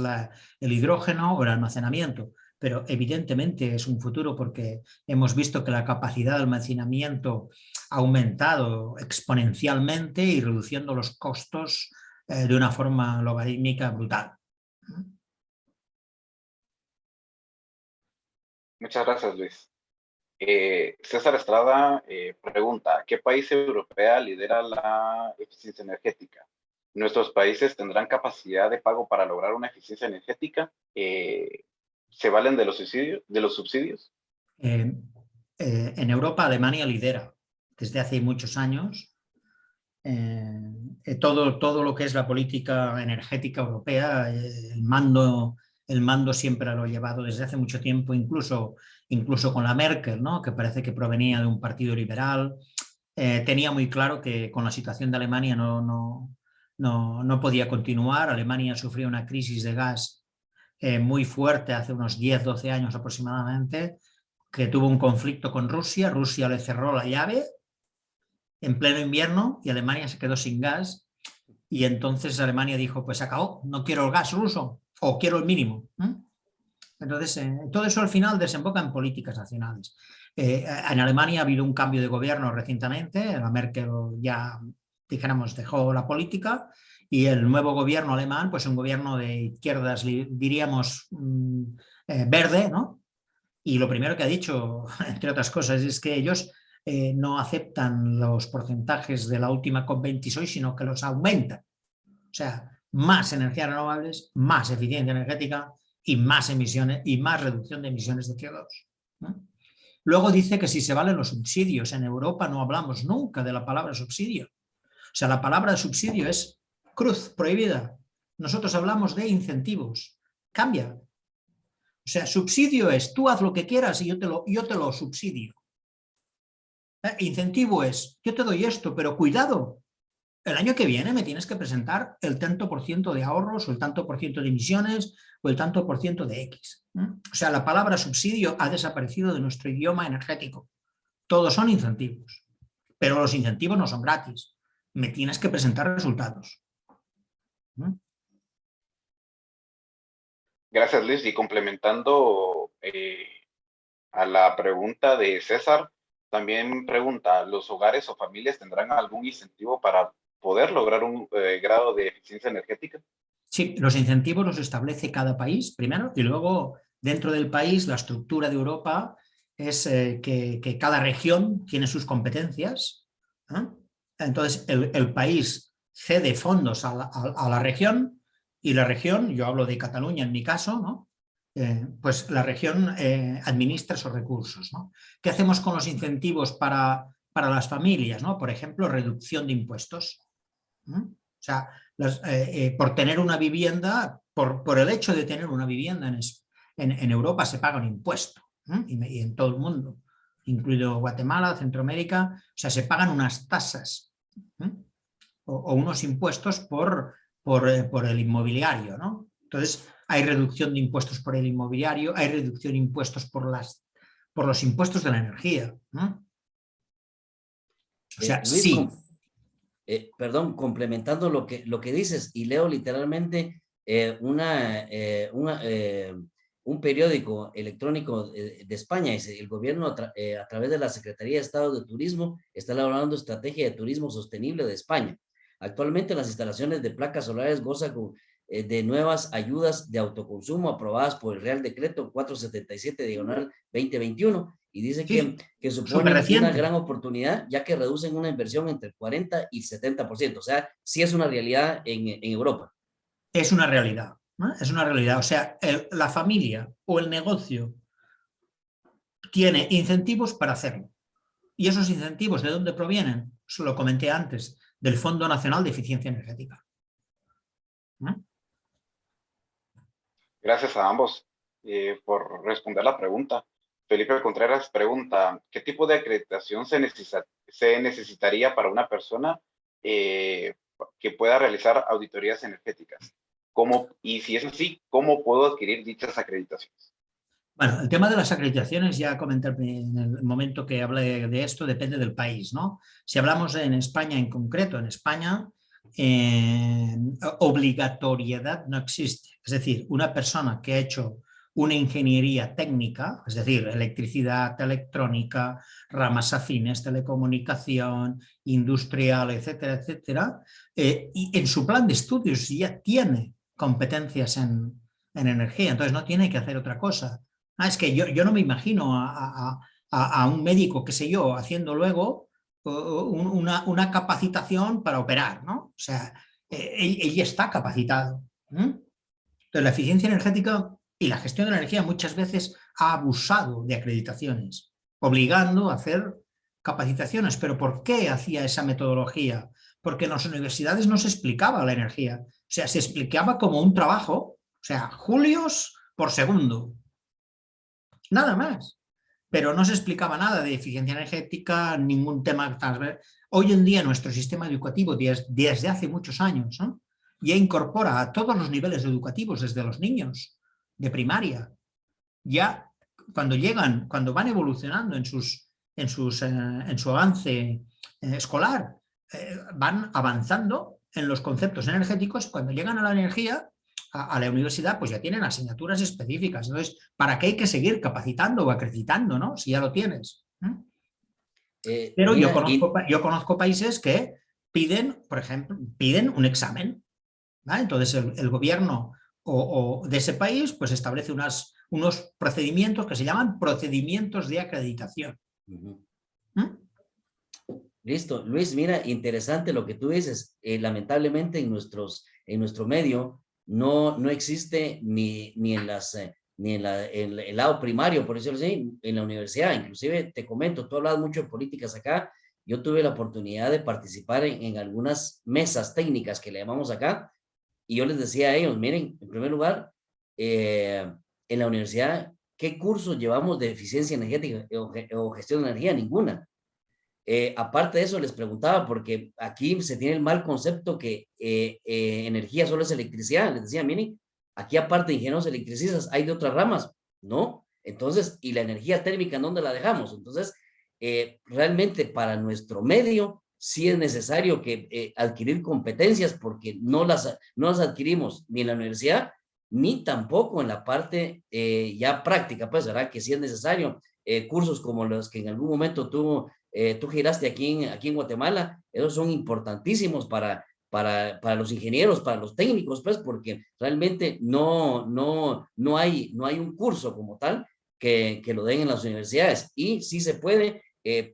el hidrógeno o el almacenamiento, pero evidentemente es un futuro porque hemos visto que la capacidad de almacenamiento ha aumentado exponencialmente y reduciendo los costos de una forma logarítmica brutal. Muchas gracias, Luis. César Estrada pregunta, ¿qué país europeo lidera la eficiencia energética? ¿Nuestros países tendrán capacidad de pago para lograr una eficiencia energética? ¿Se valen de los subsidios? En Europa, Alemania lidera desde hace muchos años todo lo que es la política energética europea. El mando siempre lo ha llevado desde hace mucho tiempo, incluso con la Merkel, ¿no? Que parece que provenía de un partido liberal. Tenía muy claro que con la situación de Alemania no no podía continuar. Alemania sufrió una crisis de gas muy fuerte hace unos 10, 12 años aproximadamente, que tuvo un conflicto con Rusia. Rusia le cerró la llave en pleno invierno y Alemania se quedó sin gas. Y entonces Alemania dijo, pues acabó, no quiero el gas ruso o quiero el mínimo. Entonces, todo eso al final desemboca en políticas nacionales. En Alemania ha habido un cambio de gobierno recientemente, la Merkel ya, dijéramos, dejó la política y el nuevo gobierno alemán, pues un gobierno de izquierdas, diríamos, verde, ¿no? Y lo primero que ha dicho, entre otras cosas, es que ellos no aceptan los porcentajes de la última COP26, sino que los aumentan. O sea, más energías renovables, más eficiencia energética y más emisiones y más reducción de emisiones de CO2. ¿No? Luego dice que si se valen los subsidios, en Europa no hablamos nunca de la palabra subsidio. O sea, la palabra subsidio es cruz, prohibida. Nosotros hablamos de incentivos. Cambia. O sea, subsidio es tú haz lo que quieras y yo te lo subsidio. Incentivo es yo te doy esto, pero cuidado. El año que viene me tienes que presentar el tanto por ciento de ahorros o el tanto por ciento de emisiones o el tanto por ciento de X. O sea, la palabra subsidio ha desaparecido de nuestro idioma energético. Todos son incentivos, pero los incentivos no son gratis. Me tienes que presentar resultados. Gracias, Luis. Y complementando a la pregunta de César, también pregunta, ¿los hogares o familias tendrán algún incentivo para poder lograr un grado de eficiencia energética? Sí, los incentivos los establece cada país primero y luego dentro del país la estructura de Europa es que cada región tiene sus competencias. Entonces el país cede fondos a la región y la región, yo hablo de Cataluña en mi caso, ¿no? Pues la región administra esos recursos, ¿no? ¿Qué hacemos con los incentivos para las familias, ¿no? Por ejemplo, reducción de impuestos. O sea, por tener una vivienda, por el hecho de tener una vivienda en Europa se paga un impuesto, y en todo el mundo, incluido Guatemala, Centroamérica, o sea, se pagan unas tasas o unos impuestos por el inmobiliario, ¿no? Entonces, hay reducción de impuestos por el inmobiliario, hay reducción de impuestos por los impuestos de la energía, ¿no? O sea, Luis, sí. Perdón, complementando lo que dices, y leo literalmente un periódico electrónico de España, dice, el gobierno a través de la Secretaría de Estado de Turismo está elaborando estrategia de turismo sostenible de España. Actualmente las instalaciones de placas solares gozan de nuevas ayudas de autoconsumo aprobadas por el Real Decreto 477/2021 y dice Sí, que suponen superreciente. una gran oportunidad ya que reducen una inversión entre el 40 y 70%. O sea, sí es una realidad en Europa. Es una realidad, ¿no? Es una realidad. O sea, la familia o el negocio tiene incentivos para hacerlo. ¿Y esos incentivos de dónde provienen? Eso lo comenté antes, del Fondo Nacional de Eficiencia Energética. Gracias a ambos por responder la pregunta. Felipe Contreras pregunta, ¿qué tipo de acreditación se necesitaría para una persona que pueda realizar auditorías energéticas? Y si es así, ¿cómo puedo adquirir dichas acreditaciones? Bueno, el tema de las acreditaciones, ya comenté en el momento que hablé de esto, depende del país, ¿no? Si hablamos en España en concreto, en España, obligatoriedad no existe. Es decir, una persona que ha hecho una ingeniería técnica, es decir, electricidad, electrónica, ramas afines, telecomunicación, industrial, etcétera, etcétera, y en su plan de estudios ya tiene competencias en energía, entonces no tiene que hacer otra cosa. Es que yo no me imagino a un médico, qué sé yo, haciendo luego una capacitación para operar, ¿no? O sea, él está capacitado. Entonces, la eficiencia energética y la gestión de la energía muchas veces ha abusado de acreditaciones, obligando a hacer capacitaciones. ¿Pero por qué hacía esa metodología? Porque en las universidades no se explicaba la energía. O sea, se explicaba como un trabajo, o sea, julios por segundo. Nada más. pero no se explicaba nada de eficiencia energética, ningún tema. Hoy en día nuestro sistema educativo, desde hace muchos años, ¿no?, ya incorpora a todos los niveles educativos, desde los niños de primaria, ya cuando van evolucionando en su avance escolar, van avanzando en los conceptos energéticos. Cuando llegan a la energía, a la universidad, pues ya tienen asignaturas específicas. Entonces, ¿para qué hay que seguir capacitando o acreditando, ¿no?, si ya lo tienes? Pero Mira, yo conozco países que piden, por ejemplo, piden un examen, ¿vale? Entonces el gobierno o de ese país pues establece unos procedimientos que se llaman procedimientos de acreditación. Listo, Luis, mira, interesante lo que tú dices. Lamentablemente en nuestro medio no existe ni en el lado primario, por decirlo así, en la universidad. Inclusive te comento, tú hablas mucho de políticas acá. Yo tuve la oportunidad de participar en algunas mesas técnicas que le llamamos acá, y yo les decía a ellos, miren, en primer lugar, en la universidad, ¿qué cursos llevamos de eficiencia energética o gestión de energía? Ninguna. Aparte de eso, les preguntaba, porque aquí se tiene el mal concepto que energía solo es electricidad. Les decía, miren, aquí aparte de ingenieros electricistas, hay de otras ramas, ¿no? Entonces, ¿y la energía térmica en dónde la dejamos? Entonces, realmente para nuestro medio sí es necesario que adquirir competencias, porque no las adquirimos ni en la universidad, ni tampoco en la parte ya práctica, pues, ¿verdad? Que sí es necesario cursos como los que en algún momento tú giraste aquí en Guatemala. Esos son importantísimos para los ingenieros, para los técnicos, pues, porque realmente no hay un curso como tal que lo den en las universidades. Y sí se puede,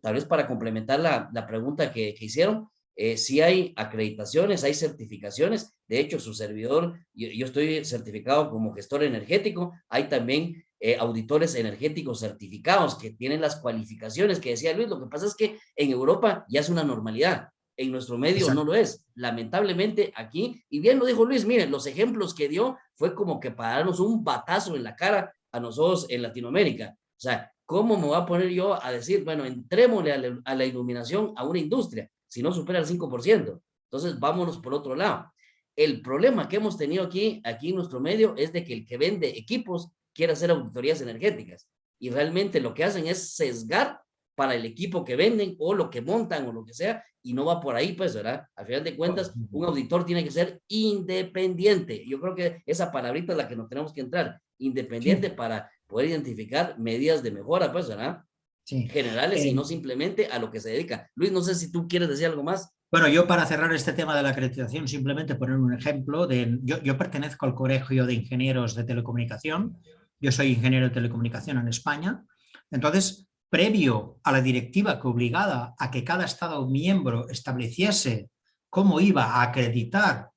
tal vez para complementar la pregunta que hicieron, sí hay acreditaciones, hay certificaciones. De hecho, su servidor, yo estoy certificado como gestor energético. Hay también auditores energéticos certificados que tienen las cualificaciones que decía Luis. Lo que pasa es que en Europa ya es una normalidad. En nuestro medio Exacto. no lo es. Lamentablemente aquí, y bien lo dijo Luis, miren, los ejemplos que dio fue como que para darnos un batazo en la cara a nosotros en Latinoamérica. O sea, ¿cómo me voy a poner yo a decir, bueno, entrémosle a la iluminación a una industria si no supera el 5%? Entonces, vámonos por otro lado. El problema que hemos tenido aquí en nuestro medio es de que el que vende equipos quiere hacer auditorías energéticas, y realmente lo que hacen es sesgar para el equipo que venden o lo que montan o lo que sea, y no va por ahí, pues, ¿verdad? Al final de cuentas, un auditor tiene que ser independiente. Yo creo que esa palabrita es la que nos tenemos que entrar, independiente, Sí, para poder identificar medidas de mejora, pues, ¿verdad? sí. Generales, y no simplemente a lo que se dedica. Luis, no sé si tú quieres decir algo más. Bueno, yo para cerrar este tema de la acreditación, simplemente poner un ejemplo. Yo pertenezco al Colegio de Ingenieros de Telecomunicación. Yo soy ingeniero de telecomunicación en España. Entonces, previo a la directiva que obligaba a que cada Estado miembro estableciese cómo iba a acreditar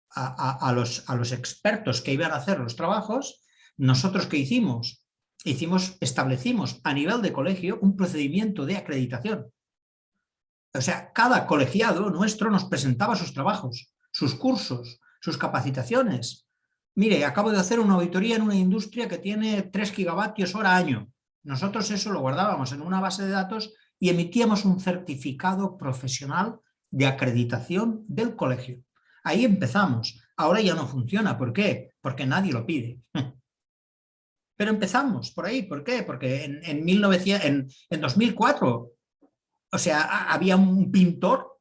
a los expertos que iban a hacer los trabajos, nosotros ¿qué hicimos? Establecimos a nivel de colegio un procedimiento de acreditación. O sea, cada colegiado nuestro nos presentaba sus trabajos, sus cursos, sus capacitaciones. Mire, acabo de hacer una auditoría en una industria que tiene 3 gigavatios hora año. Nosotros eso lo guardábamos en una base de datos y emitíamos un certificado profesional de acreditación del colegio. Ahí empezamos. Ahora ya no funciona. ¿Por qué? Porque nadie lo pide. Pero empezamos por ahí. ¿Por qué? Porque en 2004... O sea, había un pintor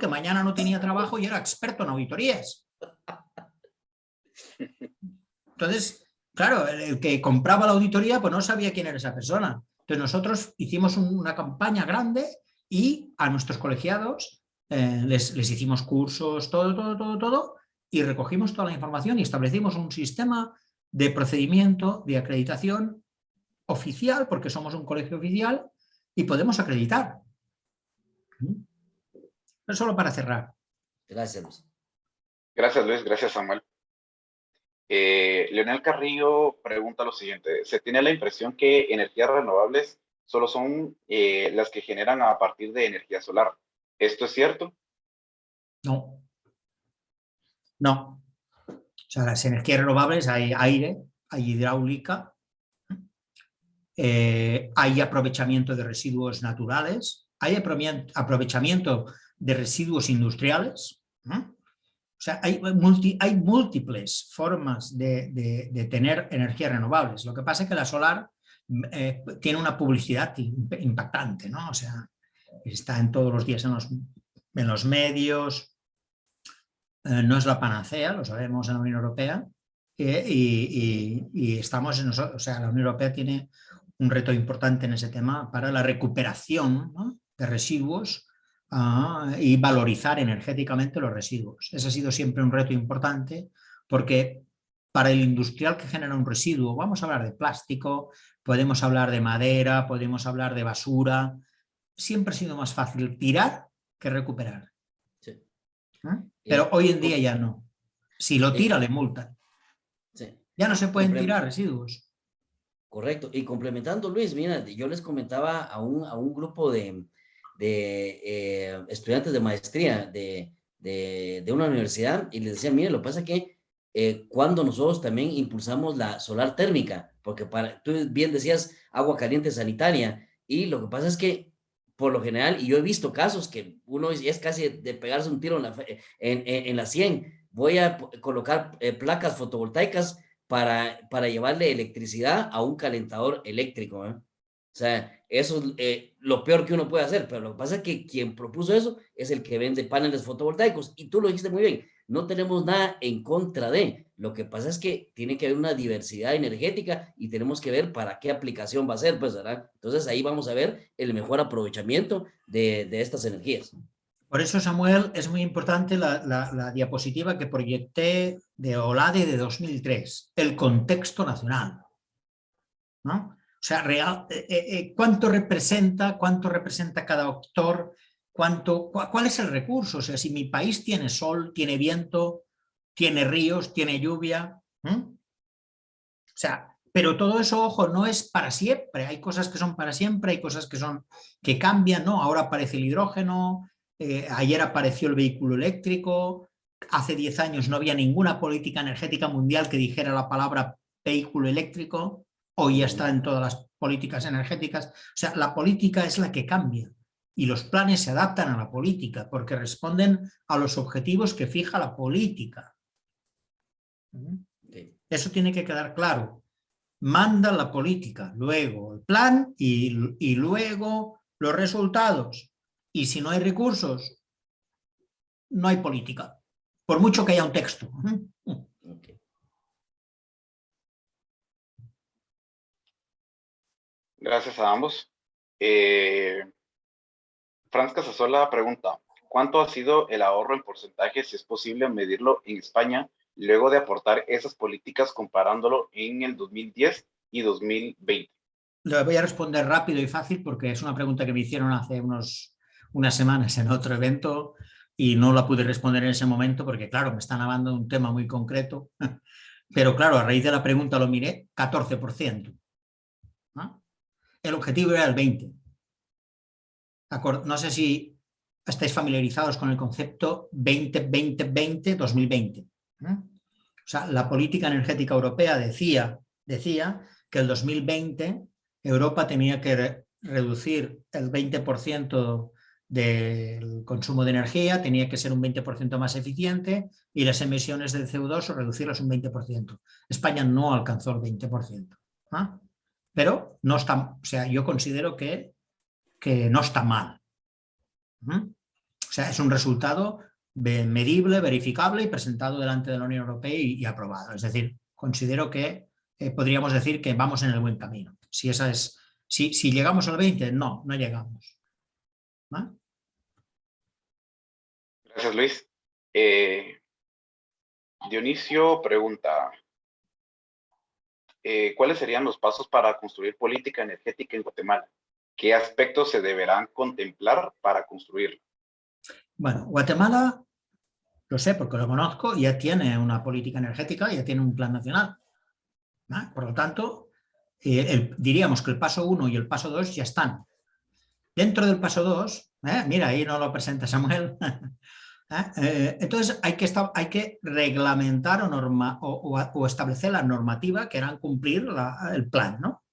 que mañana no tenía trabajo y era experto en auditorías. Entonces, claro, el que compraba la auditoría pues no sabía quién era esa persona. Entonces nosotros hicimos una campaña grande y a nuestros colegiados les hicimos cursos, todo, y recogimos toda la información y establecimos un sistema de procedimiento de acreditación oficial, porque somos un colegio oficial y podemos acreditar. Pero solo para cerrar. Gracias, Luis. Gracias, Luis. Gracias, Samuel. Leonel Carrillo pregunta lo siguiente: ¿se tiene la impresión que energías renovables solo son las que generan a partir de energía solar? ¿Esto es cierto? No. No. O sea, las energías renovables hay aire, hay hidráulica, hay aprovechamiento de residuos naturales, hay aprovechamiento de residuos industriales, ¿no? O sea, hay múltiples formas de tener energías renovables. Lo que pasa es que la solar tiene una publicidad impactante, ¿no? O sea, está en todos los días en los medios, no es la panacea, lo sabemos en la Unión Europea, y estamos en nosotros, o sea, la Unión Europea tiene un reto importante en ese tema para la recuperación, ¿no?, de residuos y valorizar energéticamente los residuos. Ese ha sido siempre un reto importante porque para el industrial que genera un residuo, vamos a hablar de plástico, podemos hablar de madera, podemos hablar de basura, siempre ha sido más fácil tirar que recuperar. Sí. Pero hoy en día ya no. Si lo tira, le multan. Sí. Ya no se pueden tirar residuos. Correcto. Y complementando, Luis, mira, yo les comentaba a un grupo de estudiantes de maestría de una universidad y les decía, mire, lo que pasa es que cuando nosotros también impulsamos la solar térmica, porque tú bien decías agua caliente sanitaria, y lo que pasa es que por lo general, y yo he visto casos que uno es casi de pegarse un tiro en la 100, voy a colocar placas fotovoltaicas para llevarle electricidad a un calentador eléctrico, ¿eh? O sea, eso es lo peor que uno puede hacer, pero lo que pasa es que quien propuso eso es el que vende paneles fotovoltaicos, y tú lo dijiste muy bien, no tenemos nada en contra de, lo que pasa es que tiene que haber una diversidad energética y tenemos que ver para qué aplicación va a ser, pues, ¿verdad? Entonces ahí vamos a ver el mejor aprovechamiento de estas energías. Por eso, Samuel, es muy importante la diapositiva que proyecté de OLADE de 2003, el contexto nacional, ¿no? O sea, ¿cuánto representa cada actor? ¿Cuál es el recurso? O sea, si mi país tiene sol, tiene viento, tiene ríos, tiene lluvia. O sea, pero todo eso, ojo, no es para siempre. Hay cosas que son para siempre, hay cosas que cambian, ¿no? Ahora aparece el hidrógeno, ayer apareció el vehículo eléctrico, hace 10 años no había ninguna política energética mundial que dijera la palabra vehículo eléctrico. Hoy ya está en todas las políticas energéticas. O sea, la política es la que cambia y los planes se adaptan a la política porque responden a los objetivos que fija la política. Eso tiene que quedar claro. Manda la política, luego el plan y luego los resultados. Y si no hay recursos, no hay política, por mucho que haya un texto. Okay. Gracias a ambos. Franz Casasola pregunta, ¿cuánto ha sido el ahorro en porcentaje, si es posible medirlo en España, luego de aportar esas políticas comparándolo en el 2010 y 2020? Le voy a responder rápido y fácil porque es una pregunta que me hicieron hace unas semanas en otro evento y no la pude responder en ese momento porque, claro, me están hablando de un tema muy concreto. Pero, claro, a raíz de la pregunta lo miré, 14%. ¿No? El objetivo era el 20%. No sé si estáis familiarizados con el concepto 20-20-20-2020. O sea, la política energética europea decía que el 2020 Europa tenía que reducir el 20% del consumo de energía, tenía que ser un 20% más eficiente y las emisiones de CO2 reducirlas un 20%. España no alcanzó el 20%. ¿Ah? Pero no está, o sea, yo considero que no está mal. O sea, es un resultado medible, verificable y presentado delante de la Unión Europea y aprobado. Es decir, considero que podríamos decir que vamos en el buen camino. Si llegamos al 20, no llegamos. ¿Ah? Gracias, Luis. Dionisio pregunta, ¿cuáles serían los pasos para construir política energética en Guatemala? ¿Qué aspectos se deberán contemplar para construirlo? Bueno, Guatemala, lo sé porque lo conozco, ya tiene una política energética, ya tiene un plan nacional. ¿Ah? Por lo tanto, diríamos que el paso 1 y el paso 2 ya están. Dentro del paso 2, mira, ahí no lo presenta Samuel, entonces hay que reglamentar o establecer la normativa que harán cumplir el plan, ¿no?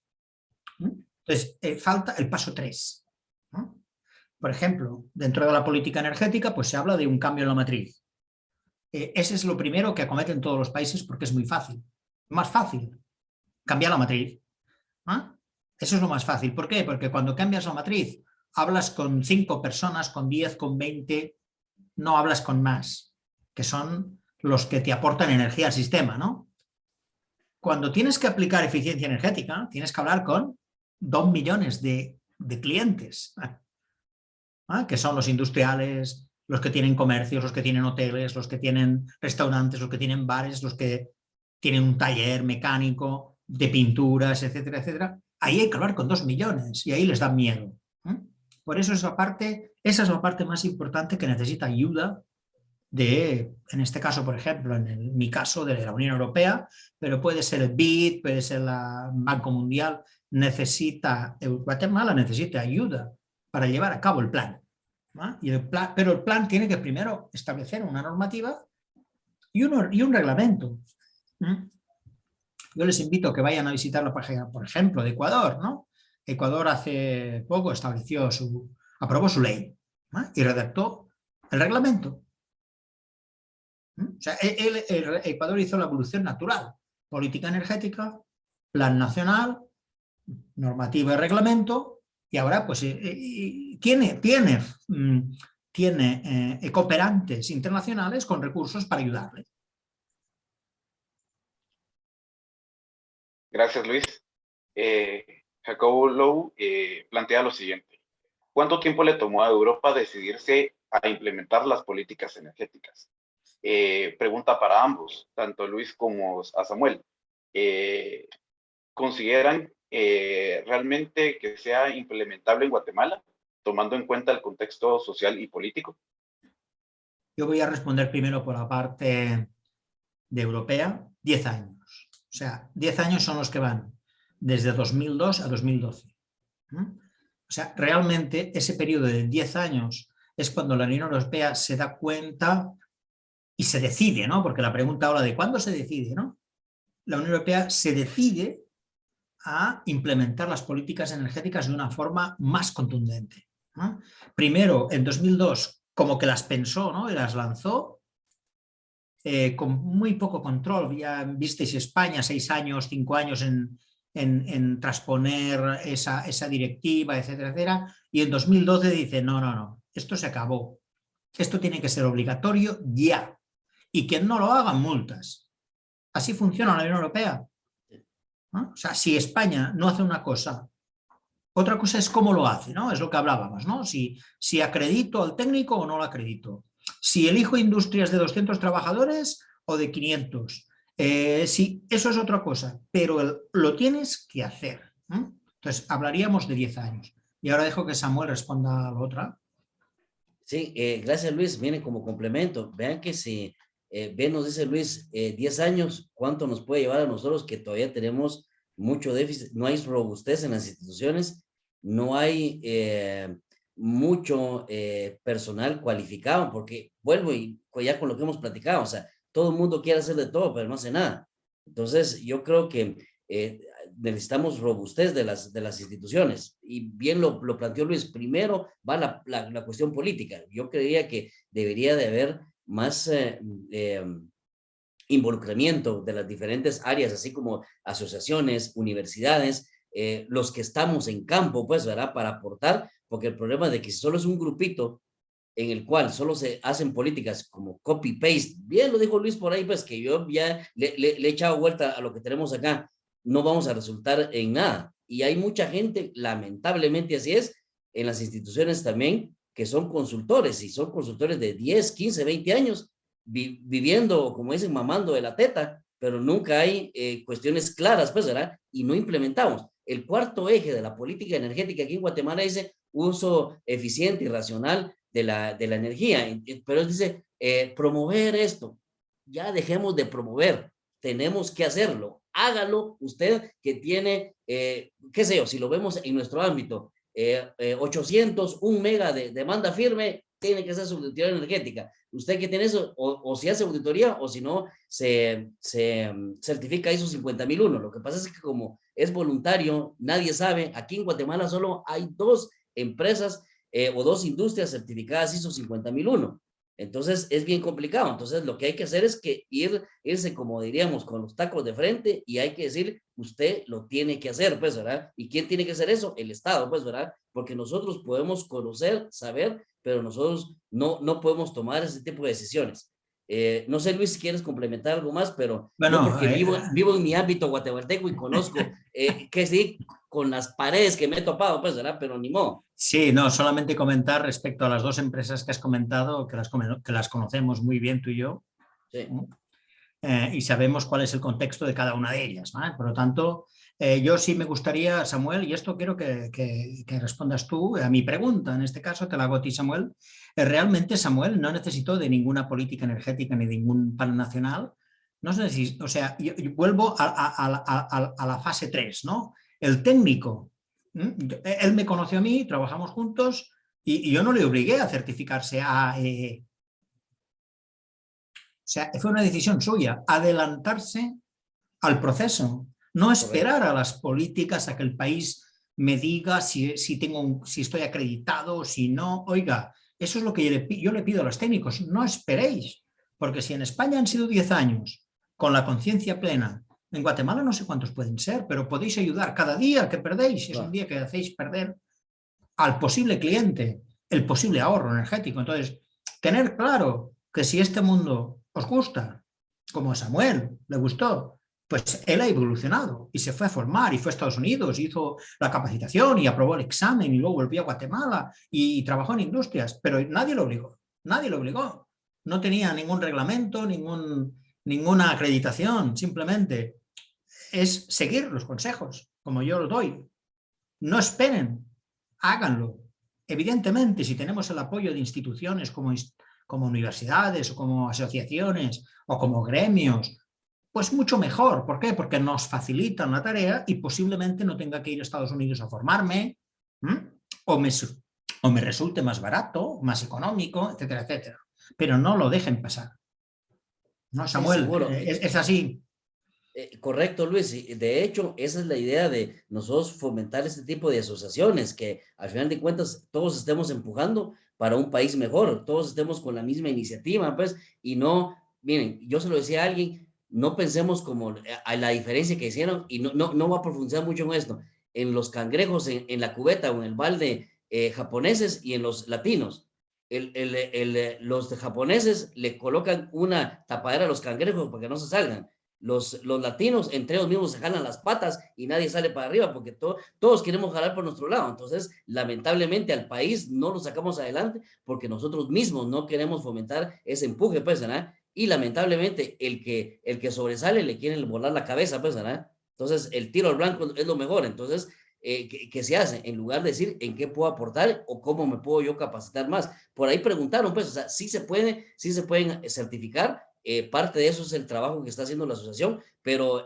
Entonces, falta el paso 3, ¿no? Por ejemplo, dentro de la política energética, pues se habla de un cambio en la matriz. Ese es lo primero que acometen todos los países porque es muy fácil. Más fácil, cambiar la matriz. ¿Ah? Eso es lo más fácil. ¿Por qué? Porque cuando cambias la matriz, hablas con 5 personas, con 10, con 20, no hablas con más, que son los que te aportan energía al sistema, ¿no? Cuando tienes que aplicar eficiencia energética, tienes que hablar con 2 millones de clientes, ¿ah? Que son los industriales, los que tienen comercios, los que tienen hoteles, los que tienen restaurantes, los que tienen bares, los que tienen un taller mecánico de pinturas, etcétera, etcétera. Ahí hay que hablar con 2 millones y ahí les da miedo. Por eso esa es la parte más importante que necesita ayuda de, en este caso, por ejemplo, en mi caso de la Unión Europea, pero puede ser el BID, puede ser el Banco Mundial, Guatemala necesita ayuda para llevar a cabo el plan. Pero el plan tiene que primero establecer una normativa y un reglamento. Yo les invito a que vayan a visitar la página, por ejemplo, de Ecuador, ¿no? Ecuador hace poco aprobó su ley, ¿no? Y redactó el reglamento. O sea, Ecuador hizo la evolución natural: política energética, plan nacional, normativa y reglamento, y ahora pues tiene cooperantes internacionales con recursos para ayudarle. Gracias, Luis. Jacobo Low plantea lo siguiente. ¿Cuánto tiempo le tomó a Europa decidirse a implementar las políticas energéticas? Pregunta para ambos, tanto Luis como a Samuel. ¿Consideran realmente que sea implementable en Guatemala, tomando en cuenta el contexto social y político? Yo voy a responder primero por la parte de europea. 10 años. O sea, 10 años son los que van desde 2002 a 2012. O sea, realmente ese periodo de 10 años es cuando la Unión Europea se da cuenta y se decide, ¿no? Porque la pregunta ahora de ¿cuándo se decide, no? La Unión Europea se decide a implementar las políticas energéticas de una forma más contundente, ¿no? Primero, en 2002, como que las pensó, ¿no? Y las lanzó con muy poco control. Ya visteis España, 6 años, 5 años en transponer esa directiva, etcétera, etcétera. Y en 2012 dice, no, esto se acabó. Esto tiene que ser obligatorio ya. Y quien no lo haga, multas. Así funciona la Unión Europea, ¿no? O sea, si España no hace una cosa, otra cosa es cómo lo hace, ¿no? Es lo que hablábamos, ¿no? Si acredito al técnico o no lo acredito. Si elijo industrias de 200 trabajadores o de 500. Sí, eso es otra cosa, pero lo tienes que hacer, ¿no? Entonces, hablaríamos de 10 años. Y ahora dejo que Samuel responda a la otra. Sí, gracias Luis. Miren, como complemento, vean que si bien nos dice Luis, 10 años, ¿cuánto nos puede llevar a nosotros que todavía tenemos mucho déficit? No hay robustez en las instituciones, no hay mucho personal cualificado, porque vuelvo y ya con lo que hemos platicado, o sea, todo el mundo quiere hacer de todo, pero no hace nada. Entonces, yo creo que necesitamos robustez de las instituciones. Y bien lo planteó Luis, primero va la cuestión política. Yo creía que debería de haber más involucramiento de las diferentes áreas, así como asociaciones, universidades, los que estamos en campo, pues, ¿verdad? Para aportar, porque el problema de que si solo es un grupito en el cual solo se hacen políticas como copy-paste, bien lo dijo Luis por ahí, pues que yo ya le he echado vuelta a lo que tenemos acá, no vamos a resultar en nada. Y hay mucha gente, lamentablemente así es, en las instituciones también, que son consultores, y son consultores de 10, 15, 20 años, viviendo, como dicen, mamando de la teta, pero nunca hay cuestiones claras, pues, ¿verdad? Y no implementamos. El cuarto eje de la política energética aquí en Guatemala dice uso eficiente y racional de la energía, pero dice promover esto. Ya dejemos de promover, tenemos que hacerlo. Hágalo usted que tiene, qué sé yo, si lo vemos en nuestro ámbito, 800, 1 mega de demanda firme, tiene que ser su auditoría energética. Usted que tiene eso, o si hace auditoría, o si no, se certifica ISO 50001. Lo que pasa es que como es voluntario, nadie sabe. Aquí en Guatemala solo hay 2 empresas o 2 industrias certificadas ISO 50001. Entonces es bien complicado. Entonces lo que hay que hacer es que irse, como diríamos, con los tacos de frente, y hay que decir, usted lo tiene que hacer, pues, ¿verdad? ¿Y quién tiene que hacer eso? El Estado, pues, ¿verdad? Porque nosotros podemos conocer, saber, pero nosotros no podemos tomar ese tipo de decisiones. No sé, Luis, si quieres complementar algo más, pero Bueno, yo porque vivo en mi ámbito guatemalteco y conozco que sí, con las paredes que me he topado, pues, ¿verdad? Pero ni modo. sí, no, solamente comentar respecto a las 2 empresas que has comentado, que las conocemos muy bien tú y yo, Sí. y sabemos cuál es el contexto de cada una de ellas, ¿vale? Por lo tanto, yo sí me gustaría, Samuel, y esto quiero que respondas tú a mi pregunta, en este caso te la hago a ti, Samuel. Realmente, Samuel, no necesito de ninguna política energética ni de ningún plan nacional. No necesito, o sea, yo vuelvo a la fase 3, ¿no? El técnico, él me conoció a mí, trabajamos juntos y yo no le obligué a certificarse a... O sea, fue una decisión suya, adelantarse al proceso, no esperar a las políticas, a que el país me diga si estoy acreditado o si no. Oiga, eso es lo que yo le pido a los técnicos, no esperéis, porque si en España han sido 10 años con la conciencia plena, en Guatemala no sé cuántos pueden ser, pero podéis ayudar. Cada día que perdéis es un día que hacéis perder al posible cliente el posible ahorro energético. Entonces, tener claro que si este mundo os gusta, como a Samuel le gustó, pues él ha evolucionado y se fue a formar y fue a Estados Unidos, hizo la capacitación y aprobó el examen y luego volvió a Guatemala y trabajó en industrias, pero nadie lo obligó, nadie lo obligó. No tenía ningún reglamento, ninguna acreditación, simplemente es seguir los consejos, como yo los doy. No esperen, háganlo. Evidentemente, si tenemos el apoyo de instituciones como universidades o como asociaciones o como gremios, pues mucho mejor. ¿Por qué? Porque nos facilitan la tarea y posiblemente no tenga que ir a Estados Unidos a formarme, o me resulte más barato, más económico, etcétera, etcétera. Pero no lo dejen pasar. ¿No, Samuel? Sí, es así. Correcto, Luis. De hecho, esa es la idea de nosotros fomentar este tipo de asociaciones, que al final de cuentas todos estemos empujando para un país mejor, todos estemos con la misma iniciativa, pues, y no, miren, yo se lo decía a alguien, no pensemos como a la diferencia que hicieron, y no voy a profundizar mucho en esto, en los cangrejos en la cubeta o en el balde japoneses y en los latinos. Los japoneses le colocan una tapadera a los cangrejos para que no se salgan. Los latinos entre ellos mismos se jalan las patas y nadie sale para arriba porque todos queremos jalar por nuestro lado. Entonces, lamentablemente al país no lo sacamos adelante porque nosotros mismos no queremos fomentar ese empuje, pues, ¿verdad? Y lamentablemente el que sobresale le quieren volar la cabeza, pues, ¿verdad? Entonces, el tiro al blanco es lo mejor. Entonces, ¿qué se hace? En lugar de decir en qué puedo aportar o cómo me puedo yo capacitar más. Por ahí preguntaron, pues, o sea, sí se pueden certificar. Parte de eso es el trabajo que está haciendo la asociación, pero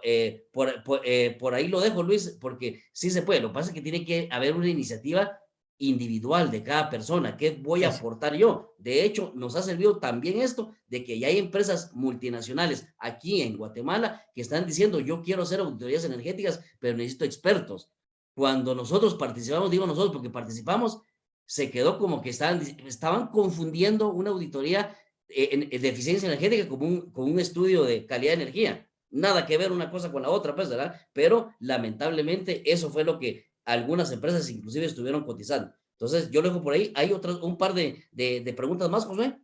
por ahí lo dejo, Luis, porque sí se puede. Lo que pasa es que tiene que haber una iniciativa individual de cada persona. ¿Qué voy a aportar yo? De hecho, nos ha servido también esto de que ya hay empresas multinacionales aquí en Guatemala que están diciendo, yo quiero hacer auditorías energéticas, pero necesito expertos. Cuando nosotros participamos, digo nosotros porque participamos, se quedó como que estaban confundiendo una auditoría de eficiencia energética como un estudio de calidad de energía. Nada que ver una cosa con la otra, pues, ¿verdad? Pero lamentablemente eso fue lo que algunas empresas inclusive estuvieron cotizando. Entonces, yo lo dejo por ahí. Hay un par de preguntas más, José.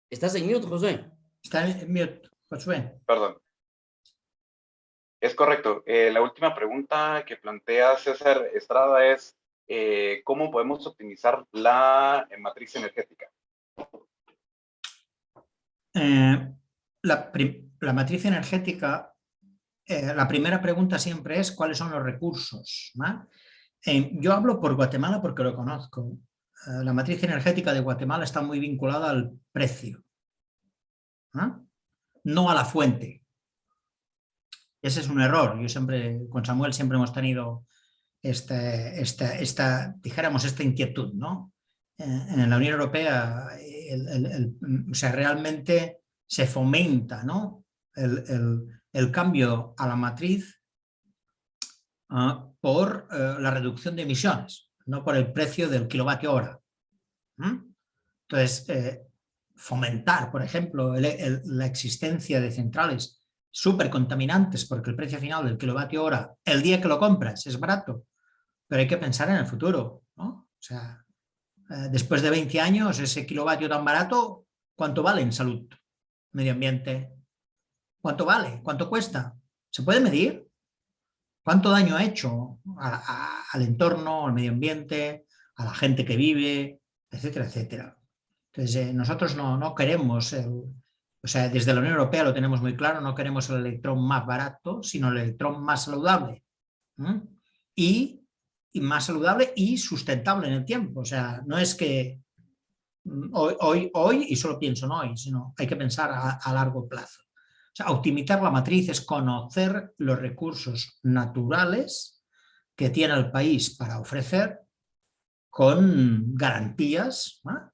¿Estás en mute, José? Está en mute, Josué. Perdón. Es correcto. La última pregunta que plantea César Estrada es ¿cómo podemos optimizar la matriz energética? La matriz energética, la primera pregunta siempre es ¿cuáles son los recursos? ¿No? Yo hablo por Guatemala porque lo conozco. La matriz energética de Guatemala está muy vinculada al precio, no a la fuente. Ese es un error. Yo siempre, con Samuel siempre hemos tenido dijéramos, esta inquietud, ¿no? En la Unión Europea, o sea, realmente se fomenta, ¿no? el cambio a la matriz por la reducción de emisiones, no por el precio del kilovatio hora. Entonces, fomentar, por ejemplo, la existencia de centrales súper contaminantes, porque el precio final del kilovatio hora, el día que lo compras, es barato, pero hay que pensar en el futuro, ¿no? O sea, después de 20 años, ese kilovatio tan barato, ¿cuánto vale en salud, medio ambiente? ¿Cuánto vale? ¿Cuánto cuesta? ¿Se puede medir? ¿Cuánto daño ha hecho al entorno, al medio ambiente, a la gente que vive, etcétera, etcétera? Entonces, nosotros no queremos, o sea, desde la Unión Europea lo tenemos muy claro, no queremos el electrón más barato, sino el electrón más saludable. Y más saludable y sustentable en el tiempo. O sea, no es que hoy y solo pienso en hoy, sino hay que pensar a largo plazo. O sea, optimizar la matriz es conocer los recursos naturales que tiene el país para ofrecer con garantías, ¿no?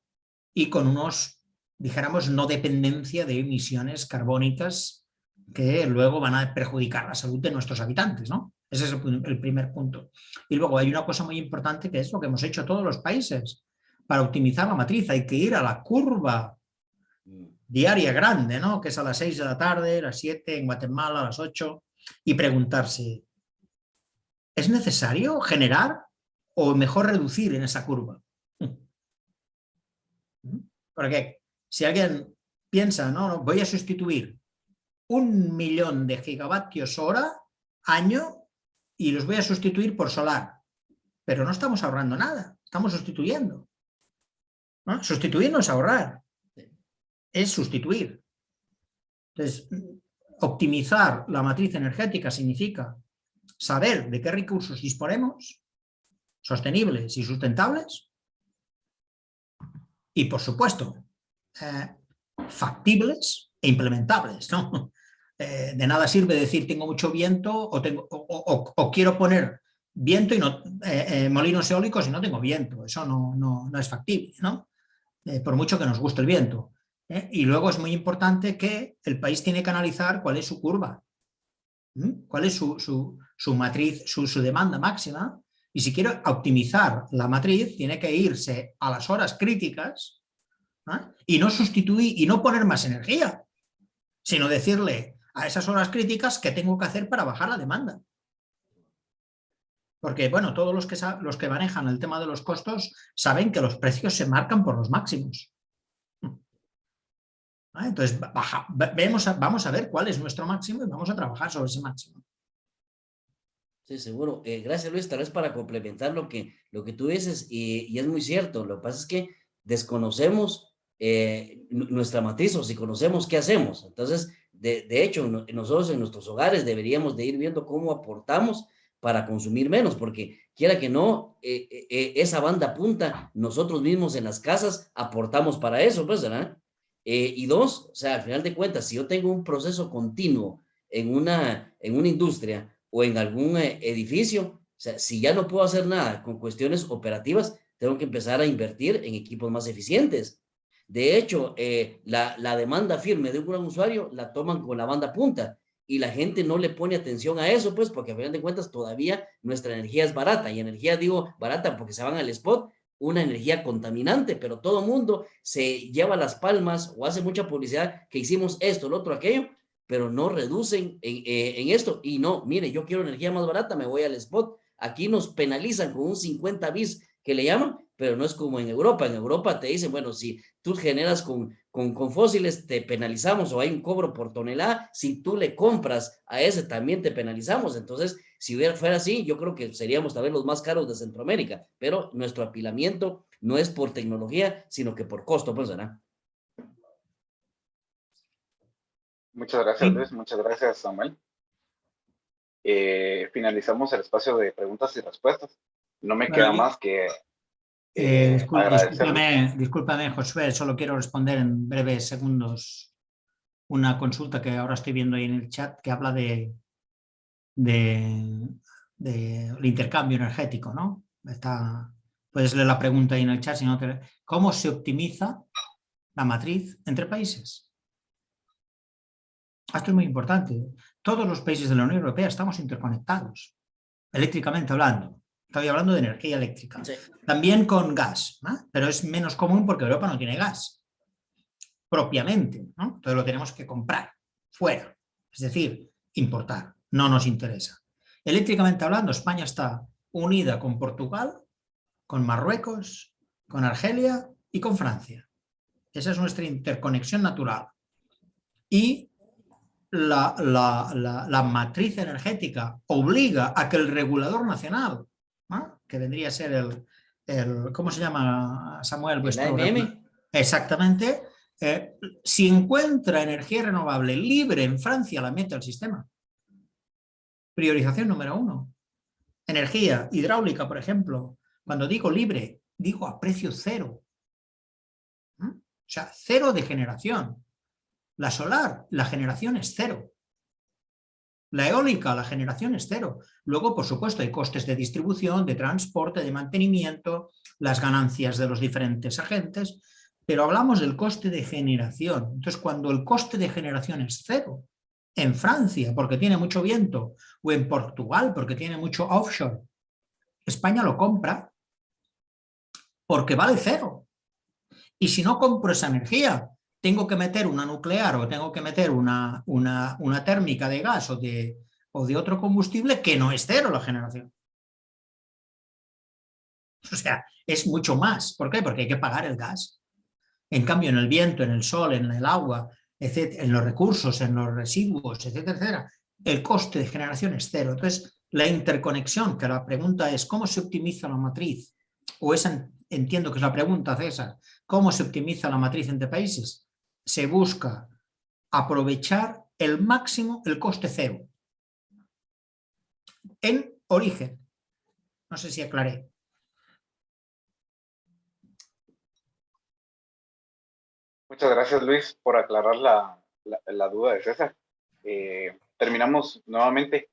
Y con unos, dijéramos, no dependencia de emisiones carbónicas que luego van a perjudicar la salud de nuestros habitantes, ¿no? Ese es el primer punto. Y luego hay una cosa muy importante que es lo que hemos hecho todos los países. Para optimizar la matriz hay que ir a la curva diaria grande, ¿no? Que es a las 6 de la tarde, a las 7 en Guatemala, a las 8, y preguntarse, ¿es necesario generar o mejor reducir en esa curva? Porque si alguien piensa, no, voy a sustituir 1 millón de gigavatios hora año y los voy a sustituir por solar, pero no estamos ahorrando nada, estamos sustituyendo, ¿no? Sustituir no es ahorrar, es sustituir. Entonces, optimizar la matriz energética significa saber de qué recursos disponemos, sostenibles y sustentables, y por supuesto, factibles e implementables, ¿no? De nada sirve decir tengo mucho viento o quiero poner viento y no, molinos eólicos y no tengo viento. Eso no es factible, ¿no? Por mucho que nos guste el viento. Y luego es muy importante que el país tiene que analizar cuál es su curva, cuál es su matriz, su demanda máxima. Y si quiere optimizar la matriz, tiene que irse a las horas críticas, ¿no? Y no sustituir y no poner más energía, sino decirle a esas horas críticas qué tengo que hacer para bajar la demanda. Porque, bueno, todos los que manejan el tema de los costos saben que los precios se marcan por los máximos. Entonces, vamos a ver cuál es nuestro máximo y vamos a trabajar sobre ese máximo. Sí, seguro. Gracias, Luis. Tal vez para complementar lo que tú dices, y es muy cierto, lo que pasa es que desconocemos nuestra matriz, o si conocemos, ¿qué hacemos? Entonces, de hecho, nosotros en nuestros hogares deberíamos de ir viendo cómo aportamos para consumir menos, porque quiera que no, esa banda punta, nosotros mismos en las casas aportamos para eso, pues, ¿verdad? Y dos, o sea, al final de cuentas, si yo tengo un proceso continuo en una industria o en algún edificio, o sea, si ya no puedo hacer nada con cuestiones operativas, tengo que empezar a invertir en equipos más eficientes. De hecho, la demanda firme de un gran usuario la toman con la banda punta y la gente no le pone atención a eso, pues, porque a final de cuentas todavía nuestra energía es barata, y energía digo barata porque se van al spot, una energía contaminante, pero todo mundo se lleva las palmas o hace mucha publicidad que hicimos esto, lo otro, aquello, pero no reducen en esto. Y no, mire, yo quiero energía más barata, me voy al spot. Aquí nos penalizan con un 50 bis que le llaman, pero no es como en Europa. En Europa te dicen, bueno, si tú generas con fósiles, te penalizamos, o hay un cobro por tonelada. Si tú le compras a ese, también te penalizamos. Entonces, si fuera así, yo creo que seríamos tal vez los más caros de Centroamérica, pero nuestro apilamiento no es por tecnología, sino que por costo, pues, ¿verdad? Muchas gracias, Luis. Muchas gracias, Samuel. Finalizamos el espacio de preguntas y respuestas. No me queda más que agradecerles. Discúlpame, Josué, solo quiero responder en breves segundos una consulta que ahora estoy viendo ahí en el chat que habla del intercambio energético, ¿no? Puedes leer la pregunta ahí en el chat. Si no ¿Cómo se optimiza la matriz entre países? Esto es muy importante. Todos los países de la Unión Europea estamos interconectados, eléctricamente hablando. Estoy hablando de energía eléctrica. Sí. También con gas, ¿no? Pero es menos común porque Europa no tiene gas propiamente, ¿no? Entonces lo tenemos que comprar fuera, es decir, importar. No nos interesa. Eléctricamente hablando, España está unida con Portugal, con Marruecos, con Argelia y con Francia. Esa es nuestra interconexión natural. Y la matriz energética obliga a que el regulador nacional, ¿no? Que vendría a ser ¿cómo se llama, Samuel? ¿El Vuestro AMM? Exactamente. Si encuentra energía renovable libre en Francia, la mete al sistema. Priorización número 1. Energía hidráulica, por ejemplo. Cuando digo libre, digo a precio cero. O sea, cero de generación. La solar, la generación es cero. La eólica, la generación es cero. Luego, por supuesto, hay costes de distribución, de transporte, de mantenimiento, las ganancias de los diferentes agentes, pero hablamos del coste de generación. Entonces, cuando el coste de generación es cero, en Francia, porque tiene mucho viento, o en Portugal, porque tiene mucho offshore, España lo compra porque vale cero. Y si no compro esa energía, tengo que meter una nuclear o tengo que meter una térmica de gas o de otro combustible que no es cero la generación. O sea, es mucho más. ¿Por qué? Porque hay que pagar el gas. En cambio, en el viento, en el sol, en el agua, etcétera, en los recursos, en los residuos, etcétera, etcétera, el coste de generación es cero. Entonces, la interconexión, que la pregunta es ¿cómo se optimiza la matriz? O esa entiendo que es la pregunta, César, ¿cómo se optimiza la matriz entre países? Se busca aprovechar el máximo el coste cero en origen. No sé si aclaré. Muchas gracias, Luis, por aclarar la duda de César. Terminamos nuevamente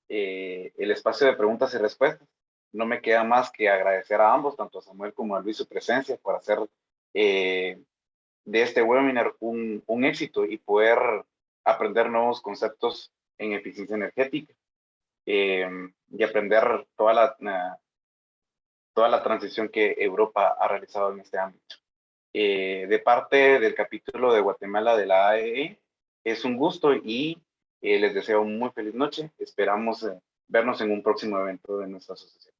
el espacio de preguntas y respuestas. No me queda más que agradecer a ambos, tanto a Samuel como a Luis, su presencia por hacer de este webinar un éxito y poder aprender nuevos conceptos en eficiencia energética y aprender toda la transición que Europa ha realizado en este ámbito. De parte del capítulo de Guatemala de la AEE, es un gusto y les deseo muy feliz noche. Esperamos vernos en un próximo evento de nuestra asociación.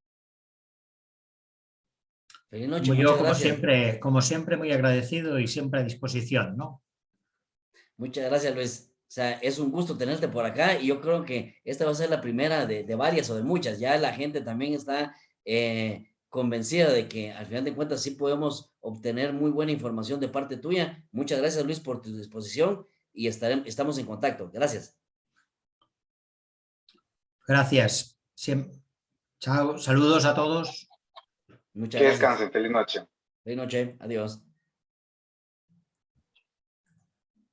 Feliz noche, Yo, muchas gracias. como siempre, muy agradecido y siempre a disposición, ¿no? Muchas gracias, Luis. O sea, es un gusto tenerte por acá y yo creo que esta va a ser la primera de varias o de muchas. Ya la gente también está convencida de que al final de cuentas sí podemos obtener muy buena información de parte tuya. Muchas gracias, Luis, por tu disposición y estamos en contacto. Gracias. Gracias. Chao. Saludos a todos. Muchas Que gracias. descansen. Feliz noche. Feliz noche. Adiós.